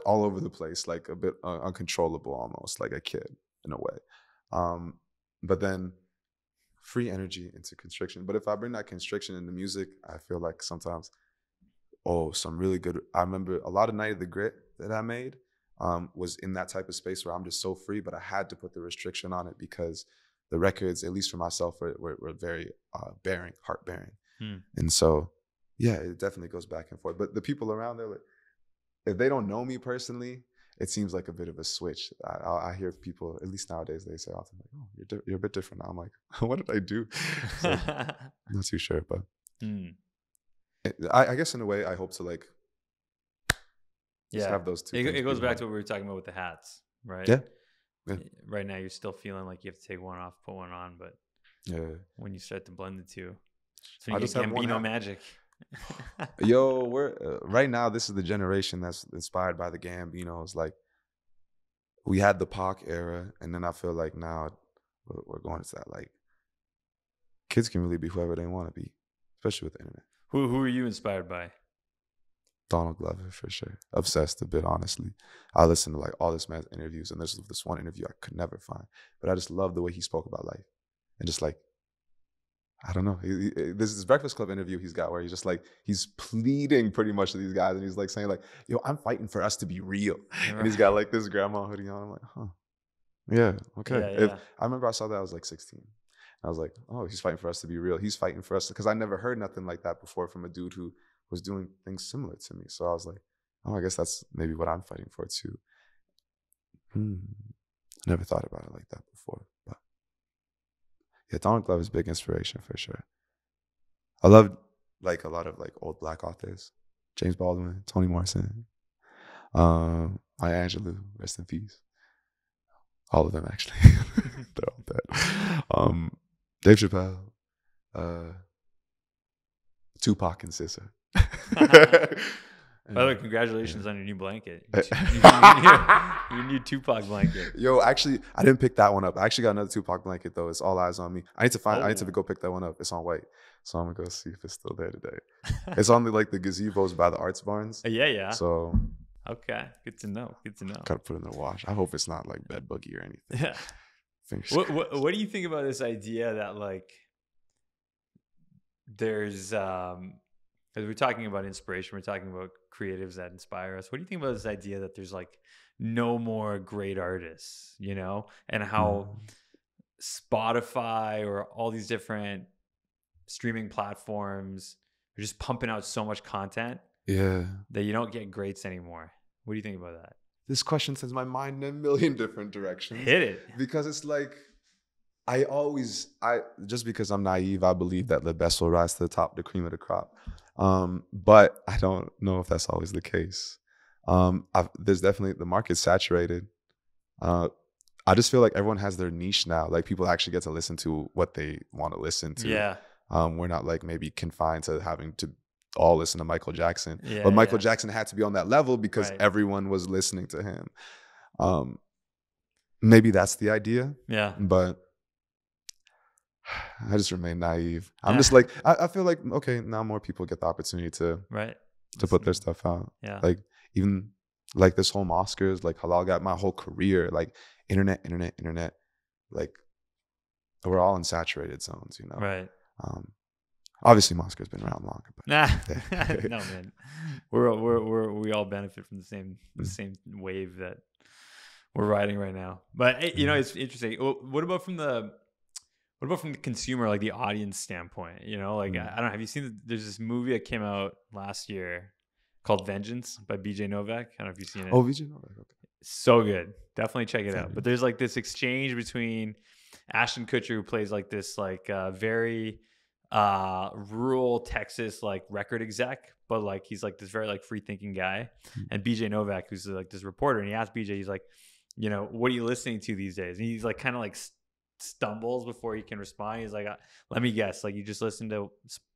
all over the place, like a bit uncontrollable almost, like a kid in a way. But then free energy into constriction. But if I bring that constriction into music, I feel like sometimes, some really good. I remember a lot of Night of the Grit that I made was in that type of space where I'm just so free, but I had to put the restriction on it because the records, at least for myself, were very heart-bearing. And so, yeah, it definitely goes back and forth. But the people around there, like, if they don't know me personally, it seems like a bit of a switch. I hear people, at least nowadays, they say often, like, oh, you're a bit different now. I'm like, what did I do? So, I'm not too sure, but I guess in a way, I hope to like just have those two. It goes back to what we were talking about with the hats, right? Yeah. Right now, you're still feeling like you have to take one off, put one on, but when you start to blend the two, so you get Gambino magic. Yo, we're right now. This is the generation that's inspired by the Gambinos. Like we had the Pac era, and then I feel like now we're going into that. Like kids can really be whoever they want to be, especially with the internet. Who are you inspired by? Donald Glover, for sure. Obsessed a bit, honestly. I listen to like all this man's interviews, and there's this one interview I could never find, but I just love the way he spoke about life, and just like, I don't know. There's this Breakfast Club interview he's got where he's just like, he's pleading pretty much to these guys, and he's like saying like, yo, I'm fighting for us to be real. Right. And he's got like this grandma hoodie on. I'm like, yeah, okay. Yeah. I remember I saw that I was like 16. I was like, oh, he's fighting for us to be real. He's fighting for us, because I never heard nothing like that before from a dude who was doing things similar to me. So I was like, oh, I guess that's maybe what I'm fighting for too. I never thought about it like that before. But yeah, Donald Glover's big inspiration for sure. I love like a lot of like old Black authors. James Baldwin, Toni Morrison, Maya Angelou, rest in peace. All of them actually. They're all dead. Dave Chappelle, Tupac and SZA. By the way, congratulations on your new blanket. Your new Tupac blanket. Yo, actually, I didn't pick that one up. I actually got another Tupac blanket though. It's All Eyes on Me. I need to go pick that one up. It's on white, so I'm gonna go see if it's still there today. It's on the gazebos by the Arts Barns. Yeah. So okay, good to know. Gotta put it in the wash. I hope it's not like bed buggy or anything. Yeah. What do you think about this idea that like there's because we're talking about inspiration, we're talking about creatives that inspire us. What do you think about this idea that there's like no more great artists, and how Spotify or all these different streaming platforms are just pumping out so much content that you don't get greats anymore. What do you think about that? This question sends my mind in a million different directions. Hit it. Because it's like, just because I'm naive, I believe that the best will rise to the top, the cream of the crop. But I don't know if that's always the case. There's definitely, the market's saturated. I just feel like everyone has their niche now. Like people actually get to listen to what they want to listen to. Yeah. We're not like maybe confined to having to all listen to Michael Jackson. But Michael Jackson had to be on that level because everyone was listening to him. Maybe that's the idea. Yeah. But I just remain naive. I'm just like, I feel like, okay, now more people get the opportunity to put their stuff out. Yeah. Like even like this whole Mosquers, like Halal Gap, my whole career, like internet, like we're all in saturated zones, you know? Right. Obviously Mosquers been around longer, but no, man, we all benefit from the same wave that we're riding right now. But you know, it's interesting. What about from the consumer, like the audience standpoint? You know, like I don't know. Have you seen? There's this movie that came out last year called Vengeance by BJ Novak. I don't know if you've seen it. Oh, BJ Novak. Okay. So good. Definitely check it out. But there's like this exchange between Ashton Kutcher, who plays like this like very rural Texas like record exec, but like he's like this very like free thinking guy, and BJ Novak, who's like this reporter, and he asked BJ, he's like, you know, what are you listening to these days? And he's like kind of like stumbles before he can respond. He's like, let me guess, like you just listen to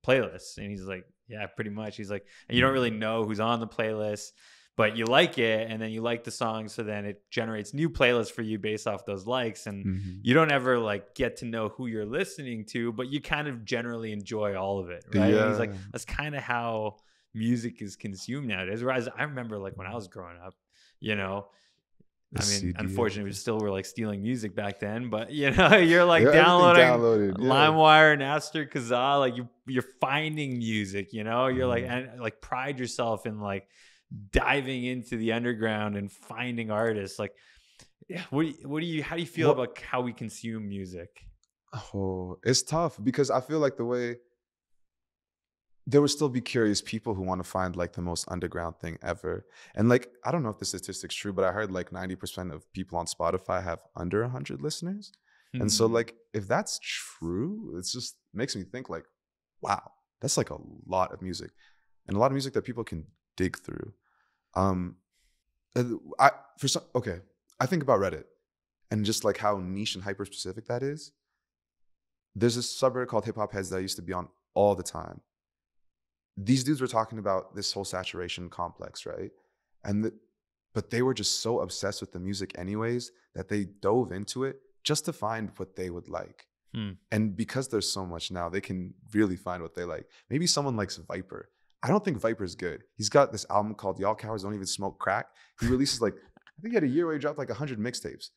playlists? And he's like, yeah, pretty much. He's like, and you don't really know who's on the playlist, but you like it, and then you like the song, so then it generates new playlists for you based off those likes, and you don't ever like get to know who you're listening to, but you kind of generally enjoy all of it, right? And he's like, that's kind of how music is consumed nowadays. Whereas I remember like when I was growing up, you know, I mean, unfortunately, we still were like stealing music back then, but you know, you're like downloading LimeWire, Napster, Kazaa, like you're finding music, you know, you're like, and like pride yourself in like diving into the underground and finding artists. Like, how do you feel about how we consume music? Oh, it's tough because I feel like the way there will still be curious people who want to find like the most underground thing ever. And like, I don't know if the statistic's true, but I heard like 90% of people on Spotify have under 100 listeners. And so like, if that's true, it's just makes me think like, wow, that's like a lot of music, and a lot of music that people can dig through. I think about Reddit and just like how niche and hyper specific that is. There's this subreddit called Hip Hop Heads that I used to be on all the time. These dudes were talking about this whole saturation complex, right? But they were just so obsessed with the music anyways that they dove into it just to find what they would like. And because there's so much now, they can really find what they like. Maybe someone likes Viper. I don't think Viper's good. He's got this album called Y'all Cowards Don't Even Smoke Crack. He releases like, I think he had a year where he dropped like 100 mixtapes.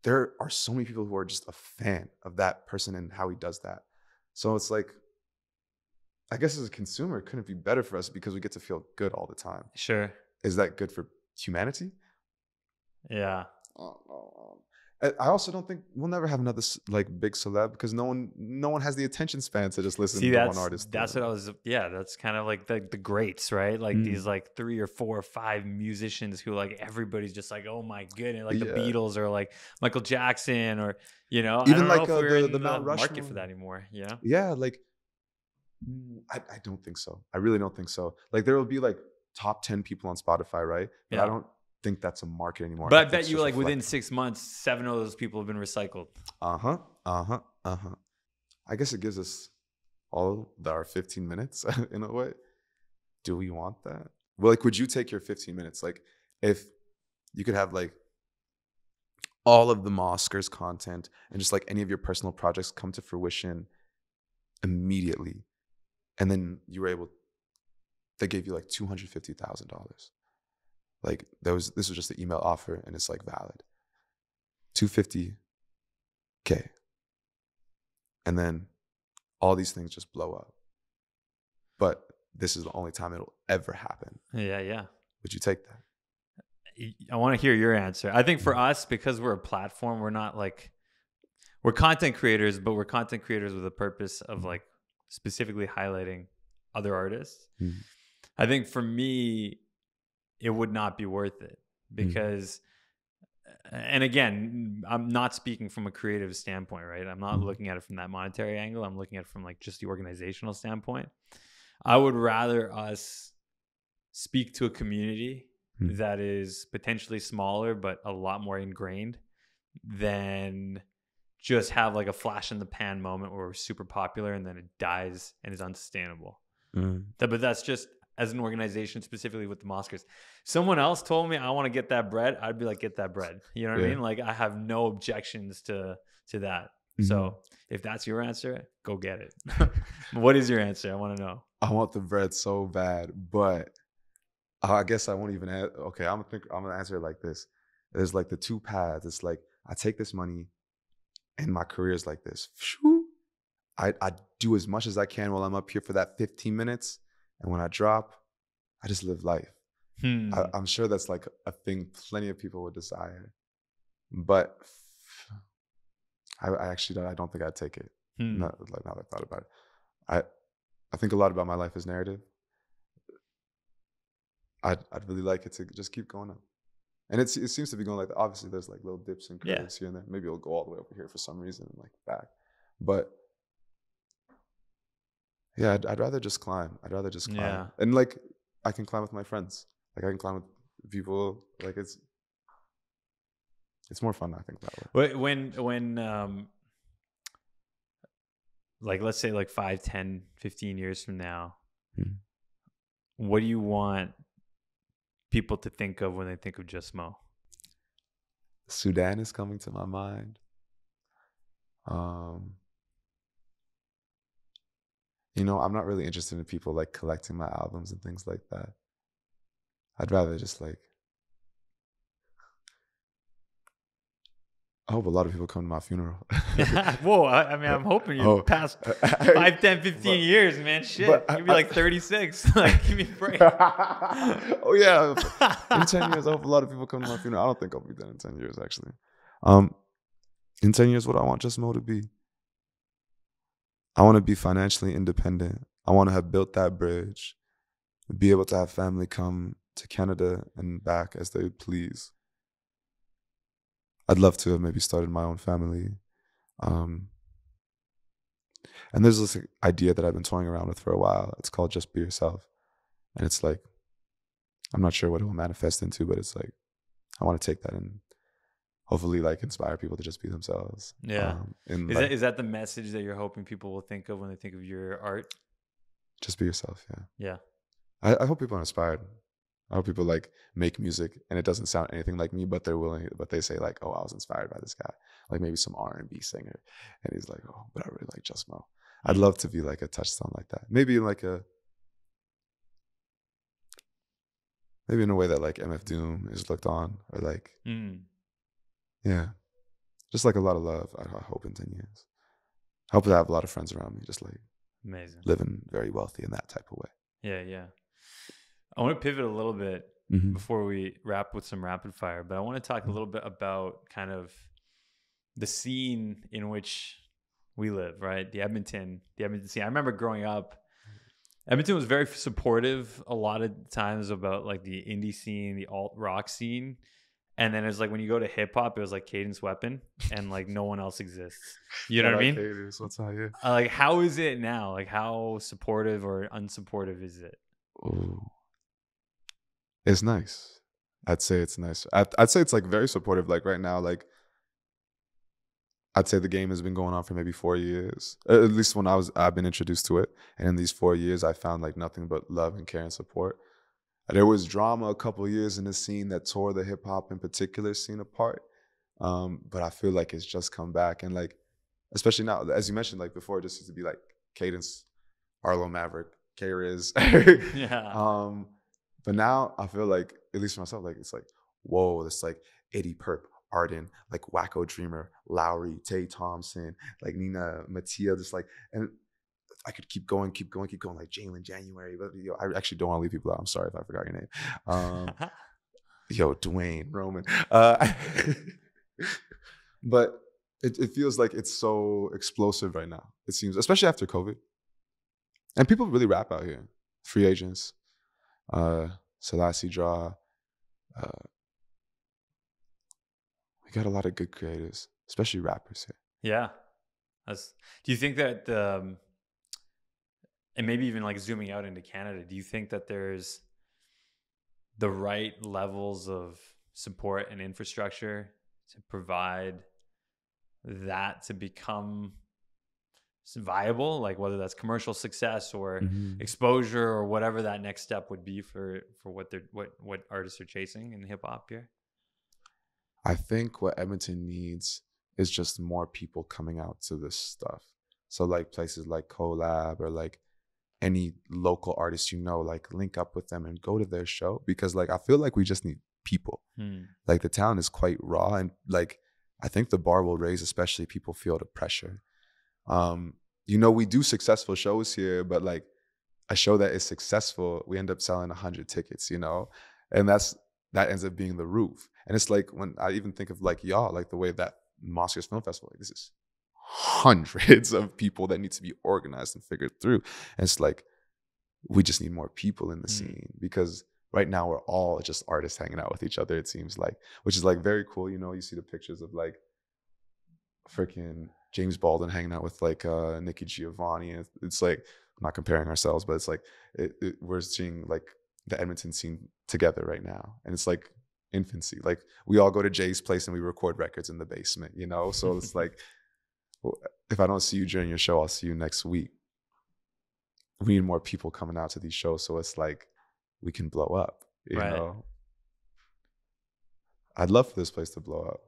There are so many people who are just a fan of that person and how he does that. So it's like, I guess as a consumer, it couldn't be better for us because we get to feel good all the time. Sure. Is that good for humanity? Yeah. I also don't think we'll never have another like big celeb because no one has the attention span to just listen to one artist. That's what I was. Yeah, that's kind of like the greats, right? Like these like 3 or 4 or 5 musicians who like everybody's just like, oh my goodness, like the Beatles or like Michael Jackson or you know, even I like don't know if we're in the the Mount market for that anymore. You know? Yeah, like I don't think so. I really don't think so. Like there will be like top 10 people on Spotify, right? But I don't think that's a market anymore. But I bet you like within 6 months, 7 of those people have been recycled. I guess it gives us all our 15 minutes in a way. Do we want that? Well, like, would you take your 15 minutes? Like, if you could have like all of the Mosquers content and just like any of your personal projects come to fruition immediately, and then you were able, they gave you like $250,000. Like this was just the email offer and it's like valid. $250K. And then all these things just blow up. But this is the only time it'll ever happen. Yeah. Would you take that? I want to hear your answer. I think for us, because we're a platform, we're not like, we're content creators, but we're content creators with a purpose of like specifically highlighting other artists. I think for me, it would not be worth it because, and again, I'm not speaking from a creative standpoint, right? I'm not looking at it from that monetary angle. I'm looking at it from like just the organizational standpoint. I would rather us speak to a community that is potentially smaller, but a lot more ingrained than just have like a flash in the pan moment where we're super popular and then it dies and is unsustainable. But that's just as an organization, specifically with the Mosquers. Someone else told me I want to get that bread. I'd be like, get that bread. You know what I mean? Like I have no objections to that. So if that's your answer, go get it. What is your answer? I want to know. I want the bread so bad, but I guess I won't even okay, I'm gonna answer it like this. There's like the two paths. It's like I take this money and my career is like this. I do as much as I can while I'm up here for that 15 minutes. And when I drop, I just live life. I'm sure that's like a thing plenty of people would desire. But I don't think I'd take it. Now that I thought about it. I think a lot about my life as narrative. I'd really like it to just keep going up. And it seems to be going like that. Obviously, there's like little dips and curves here and there. Maybe it'll go all the way over here for some reason and like back. But yeah, I'd rather just climb. Yeah. And like I can climb with my friends. Like I can climb with people. Like it's more fun, I think, that way. When like let's say like 5, 10, 15 years from now, what do you want people to think of when they think of Just Moe? Sudan is coming to my mind. You know, I'm not really interested in people like collecting my albums and things like that. I'd rather just like, I hope a lot of people come to my funeral. Whoa, I mean, I'm hoping you past 5, 10, 15 years, man. Shit, you'd be like 36. Like, give me a break. Oh, yeah. In 10 years, I hope a lot of people come to my funeral. I don't think I'll be done in 10 years, actually. In 10 years, what I want Just Moe to be? I want to be financially independent. I want to have built that bridge, be able to have family come to Canada and back as they please. I'd love to have maybe started my own family. And there's this idea that I've been toying around with for a while. It's called Just Be Yourself. And it's like, I'm not sure what it will manifest into, but it's like, I want to take that and hopefully like inspire people to just be themselves. Yeah. Is that the message that you're hoping people will think of when they think of your art? Just be yourself. Yeah. I hope people are inspired. I hope people like make music and it doesn't sound anything like me, but they say like, oh, I was inspired by this guy. Like maybe some R&B singer. And he's like, oh, but I really like Just Moe. I'd love to be like a touchstone like that. Maybe in a way that like MF Doom is looked on, or like, yeah, just like a lot of love. I hope in 10 years. I hope to have a lot of friends around me, just like amazing, living very wealthy in that type of way. Yeah. I want to pivot a little bit before we wrap with some rapid fire, but I want to talk a little bit about kind of the scene in which we live, right? The Edmonton scene. I remember growing up, Edmonton was very supportive a lot of times about like the indie scene, the alt rock scene. And then it's like when you go to hip hop, it was like Cadence Weapon and like no one else exists. You know what I mean? Cadence, what's that, yeah. Like how is it now? Like how supportive or unsupportive is it? Ooh. It's nice. I'd say it's nice. I'd say it's like very supportive. Like right now, like I'd say the game has been going on for maybe 4 years. At least when I've been introduced to it. And in these 4 years, I found like nothing but love and care and support. There was drama a couple of years in the scene that tore the hip hop in particular scene apart. But I feel like it's just come back. And like, especially now, as you mentioned, like before, it just used to be like Cadence, Arlo Maverick, K-Riz. Yeah. But now I feel like, at least for myself, like it's like, whoa, it's like Eddie Perp, Arden, like Wacko Dreamer, Lowry, Tay Thompson, like Nina Mattia, just like, and I could keep going, like Jalen January. But yo, I actually don't want to leave people out. I'm sorry if I forgot your name. Dwayne, Roman. But it feels like it's so explosive right now. It seems, especially after COVID. And people really rap out here. Free agents, Selassie Draw. We got a lot of good creators, especially rappers here. Yeah. Do you think that, and maybe even like zooming out into Canada, do you think that there's the right levels of support and infrastructure to provide that to become viable, like whether that's commercial success or exposure or whatever that next step would be for what artists are chasing in hip hop here? I think what Edmonton needs is just more people coming out to this stuff. So like places like Collab or like any local artists, like link up with them and go to their show, because like I feel like we just need people. Like the town is quite raw, and like I think the bar will raise, especially people feel the pressure. We do successful shows here, but like a show that is successful, we end up selling 100 tickets, and that ends up being the roof. And it's like when I even think of like y'all, like the way that Mosquers Film Festival, like this is hundreds of people that need to be organized and figured through. And it's like, we just need more people in the scene, because right now we're all just artists hanging out with each other, it seems like, which is like very cool. You see the pictures of like freaking James Baldwin hanging out with like Nikki Giovanni. And it's like, I'm not comparing ourselves, but it's like we're seeing like the Edmonton scene together right now. And it's like infancy. Like we all go to Jay's place and we record records in the basement, So it's like, if I don't see you during your show, I'll see you next week. We need more people coming out to these shows, so it's like we can blow up, you know? I'd love for this place to blow up.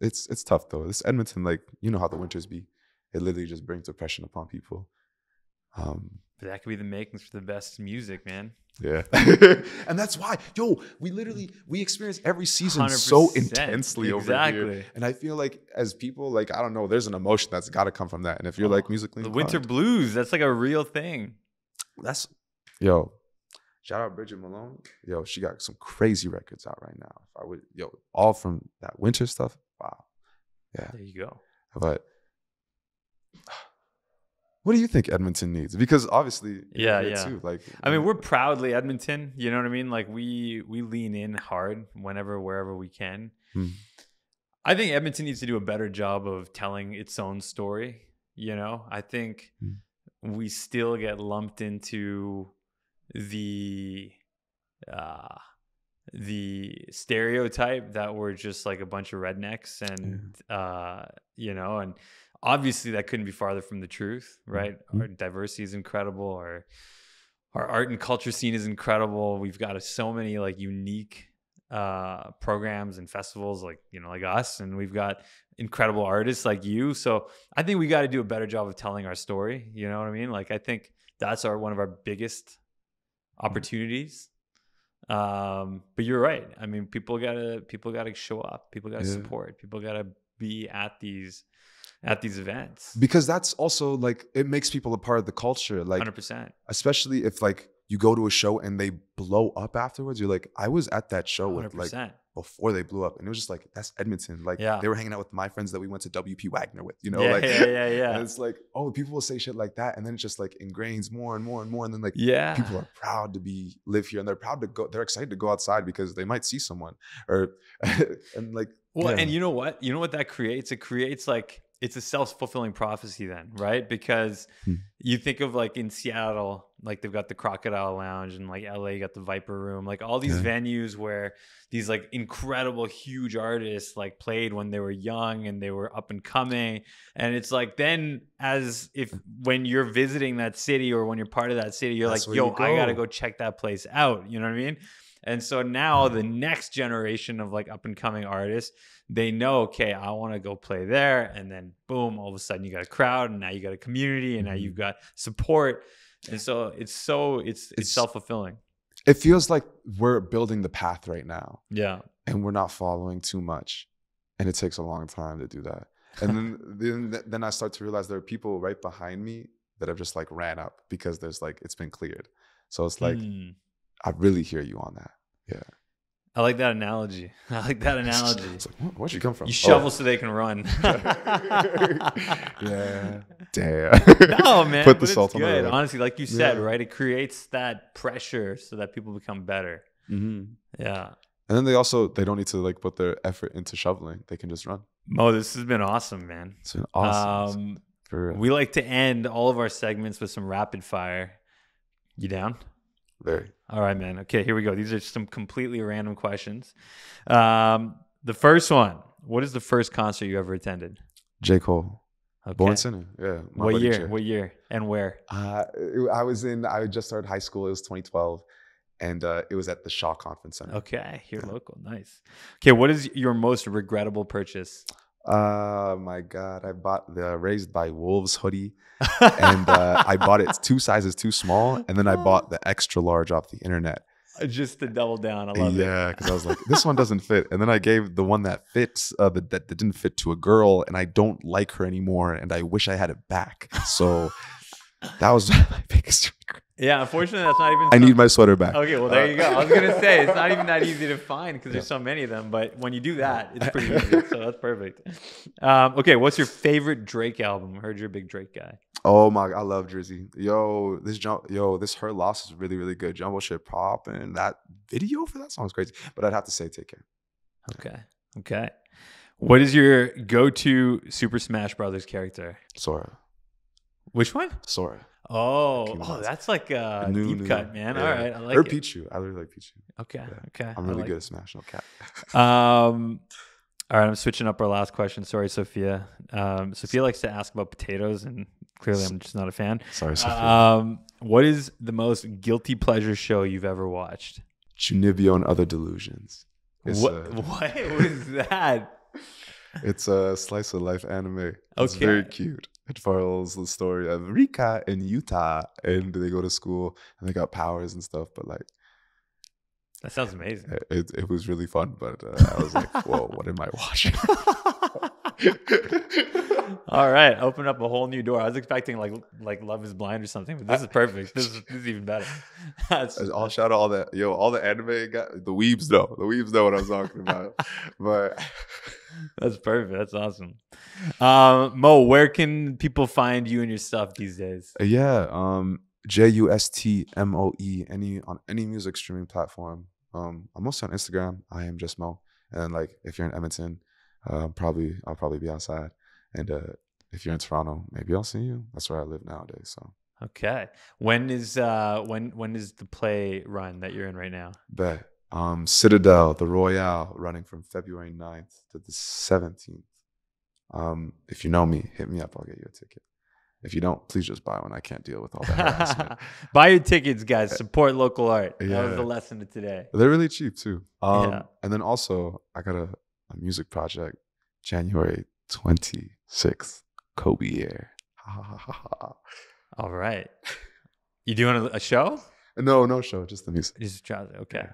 It's tough though. This Edmonton, like, how the winters be. It literally just brings depression upon people. But that could be the makings for the best music, man. Yeah. And that's why, we experience every season so intensely over here. And I feel like as people, like, I don't know, there's an emotion that's got to come from that. And if you're like musically the inclined, winter blues, that's like a real thing. Shout out Bridget Malone. She got some crazy records out right now. All from that winter stuff. Wow. Yeah. There you go. But what do you think Edmonton needs? Because obviously, too. Like, I mean, we're proudly Edmonton. You know what I mean? Like we lean in hard wherever we can. I think Edmonton needs to do a better job of telling its own story. I think we still get lumped into the stereotype that we're just like a bunch of rednecks, and and obviously that couldn't be farther from the truth, right? Our diversity is incredible. Our art and culture scene is incredible. We've got so many like unique programs and festivals like us, and we've got incredible artists like you. So I think we got to do a better job of telling our story. You know what I mean? Like I think that's one of our biggest opportunities. But you're right. I mean, people gotta show up. People gotta support. People gotta be at these events, because that's also like, it makes people a part of the culture. Like 100%. Especially if like you go to a show and they blow up afterwards. You're like, I was at that show with 100%. like before they blew up, and it was just like, that's Edmonton. Like they were hanging out with my friends that we went to WP Wagner with, Yeah. And it's like, oh, people will say shit like that, and then it just like ingrains more and more and more, and then like people are proud to live here, and they're proud to go. They're excited to go outside because they might see someone, or and like. Well, and you know what that creates? It creates like, it's a self-fulfilling prophecy then, right? Because you think of like in Seattle, like they've got the Crocodile Lounge, and like LA, you got the Viper Room, like all these venues where these like incredible, huge artists like played when they were young and they were up and coming. And it's like, then when you're visiting that city or when you're part of that city, you're like, yo, I got to go check that place out. You know what I mean? And so now the next generation of like up and coming artists, they know, okay, I want to go play there. And then boom, all of a sudden you got a crowd, and now you got a community, and now you've got support. And so it's self-fulfilling. It feels like we're building the path right now. Yeah. And we're not following too much. And it takes a long time to do that. And then I start to realize there are people right behind me that have just like ran up because there's like, it's been cleared. So it's like, I really hear you on that. Yeah. I like that analogy. I like that analogy. It's like, where'd you come from? You shovel so they can run. Yeah. Damn. No, man. Put the salt on the road. Honestly, like you said, right? It creates that pressure so that people become better. Yeah. And then they don't need to like put their effort into shoveling. They can just run. Mo, this has been awesome, man. It's been awesome. For real. We like to end all of our segments with some rapid fire. You down? Very. All right, man. Okay, here we go. These are some completely random questions. The first one. What is the first concert you ever attended? J. Cole. Okay. Born Sinner. Yeah. What year? What year? And where? I just started high school. It was 2012. And it was at the Shaw Conference Center. Okay. Here local. Nice. Okay. What is your most regrettable purchase? My God. I bought the Raised by Wolves hoodie. And I bought it 2 sizes too small. And then I bought the extra large off the internet. Just to double down. I love it. Yeah, because I was like, this one doesn't fit. And then I gave the one that fits, that didn't fit to a girl. And I don't like her anymore. And I wish I had it back. So that was my biggest regret. Yeah, unfortunately, that's not even. I need my sweater back. Okay, well, there you go. I was going to say, it's not even that easy to find because there's so many of them. But when you do that, it's pretty easy. So that's perfect. Okay, what's your favorite Drake album? I heard you're a big Drake guy. Oh my, I love Drizzy. This Her Loss is really, really good. Jumbo Shit Pop, and that video for that song is crazy. But I'd have to say Take Care. Okay. What is your go-to Super Smash Brothers character? Sora. Which one? Sora. Oh, that's like a deep cut, man. Yeah. All right, I like it. Pichu. I really like Pichu. Okay. I'm really good at Smash, no cap. All right, I'm switching up our last question. Sorry, Sofia. Sophia likes to ask about potatoes, and clearly I'm just not a fan. Sorry, Sophia. What is the most guilty pleasure show you've ever watched? Chunibyo and Other Delusions. What is that? It's a slice of life anime. It's Okay. very cute. It follows the story of Rika in Utah, and they go to school and they got powers and stuff. But like, That sounds amazing. it was really fun. But I was like, whoa, what am I watching? All right, open up a whole new door. I was expecting like Love Is Blind or something, but this is perfect. This is even better. I'll shout out all the anime guys, the weebs know. The weebs know what I'm talking about. But that's perfect. That's awesome. Mo, where can people find you and your stuff these days? Yeah, JUSTMOE on any music streaming platform. I'm mostly on Instagram. I am Just Moe. And like if you're in Edmonton, I'll probably be outside. And if you're in Toronto, maybe I'll see you. That's where I live nowadays. So okay. When is the play run that you're in right now? Bet. Citadel, the Royale, running from February 9th to the 17th. If you know me, hit me up. I'll get you a ticket. If you don't, please just buy one. I can't deal with all that harassment. Buy your tickets, guys. Support local art. Yeah. That was the lesson of today. They're really cheap too. Yeah. And then also, I got a music project, January 26th, Kobe year. All right. You doing a show? No show, just the music. Just a child. Okay. Yeah,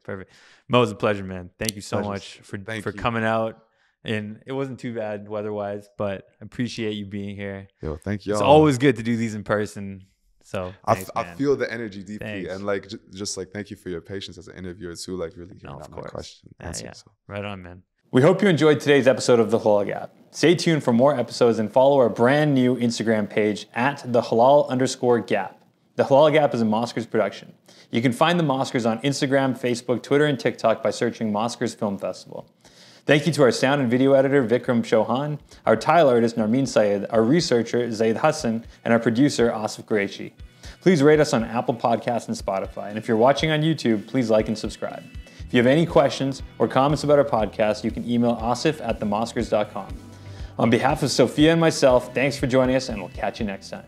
Perfect. Mo, it's a pleasure, man. Thank you so Pleasure. much for you. coming out. And it wasn't too bad weather-wise, but I appreciate you being here. Yo, thank you. It's always good to do these in person. So thanks, I feel the energy deeply, Thanks. and like just like thank you for your patience as an interviewer too. Like really hearing out my question. Yeah. So. Right on, man. We hope you enjoyed today's episode of The Halal Gap. Stay tuned for more episodes and follow our brand new Instagram page at the halal_gap. The Halal Gap is a Mosquers production. You can find the Mosquers on Instagram, Facebook, Twitter, and TikTok by searching Mosquers Film Festival. Thank you to our sound and video editor, Vikram Chouhan, our tile artist, Narmeen Saiyed, our researcher, Zaid Hassan, and our producer, Asif Quraishi. Please rate us on Apple Podcasts and Spotify. And if you're watching on YouTube, please like and subscribe. If you have any questions or comments about our podcast, you can email asif@themosquers.com. On behalf of Sofia and myself, thanks for joining us, and we'll catch you next time.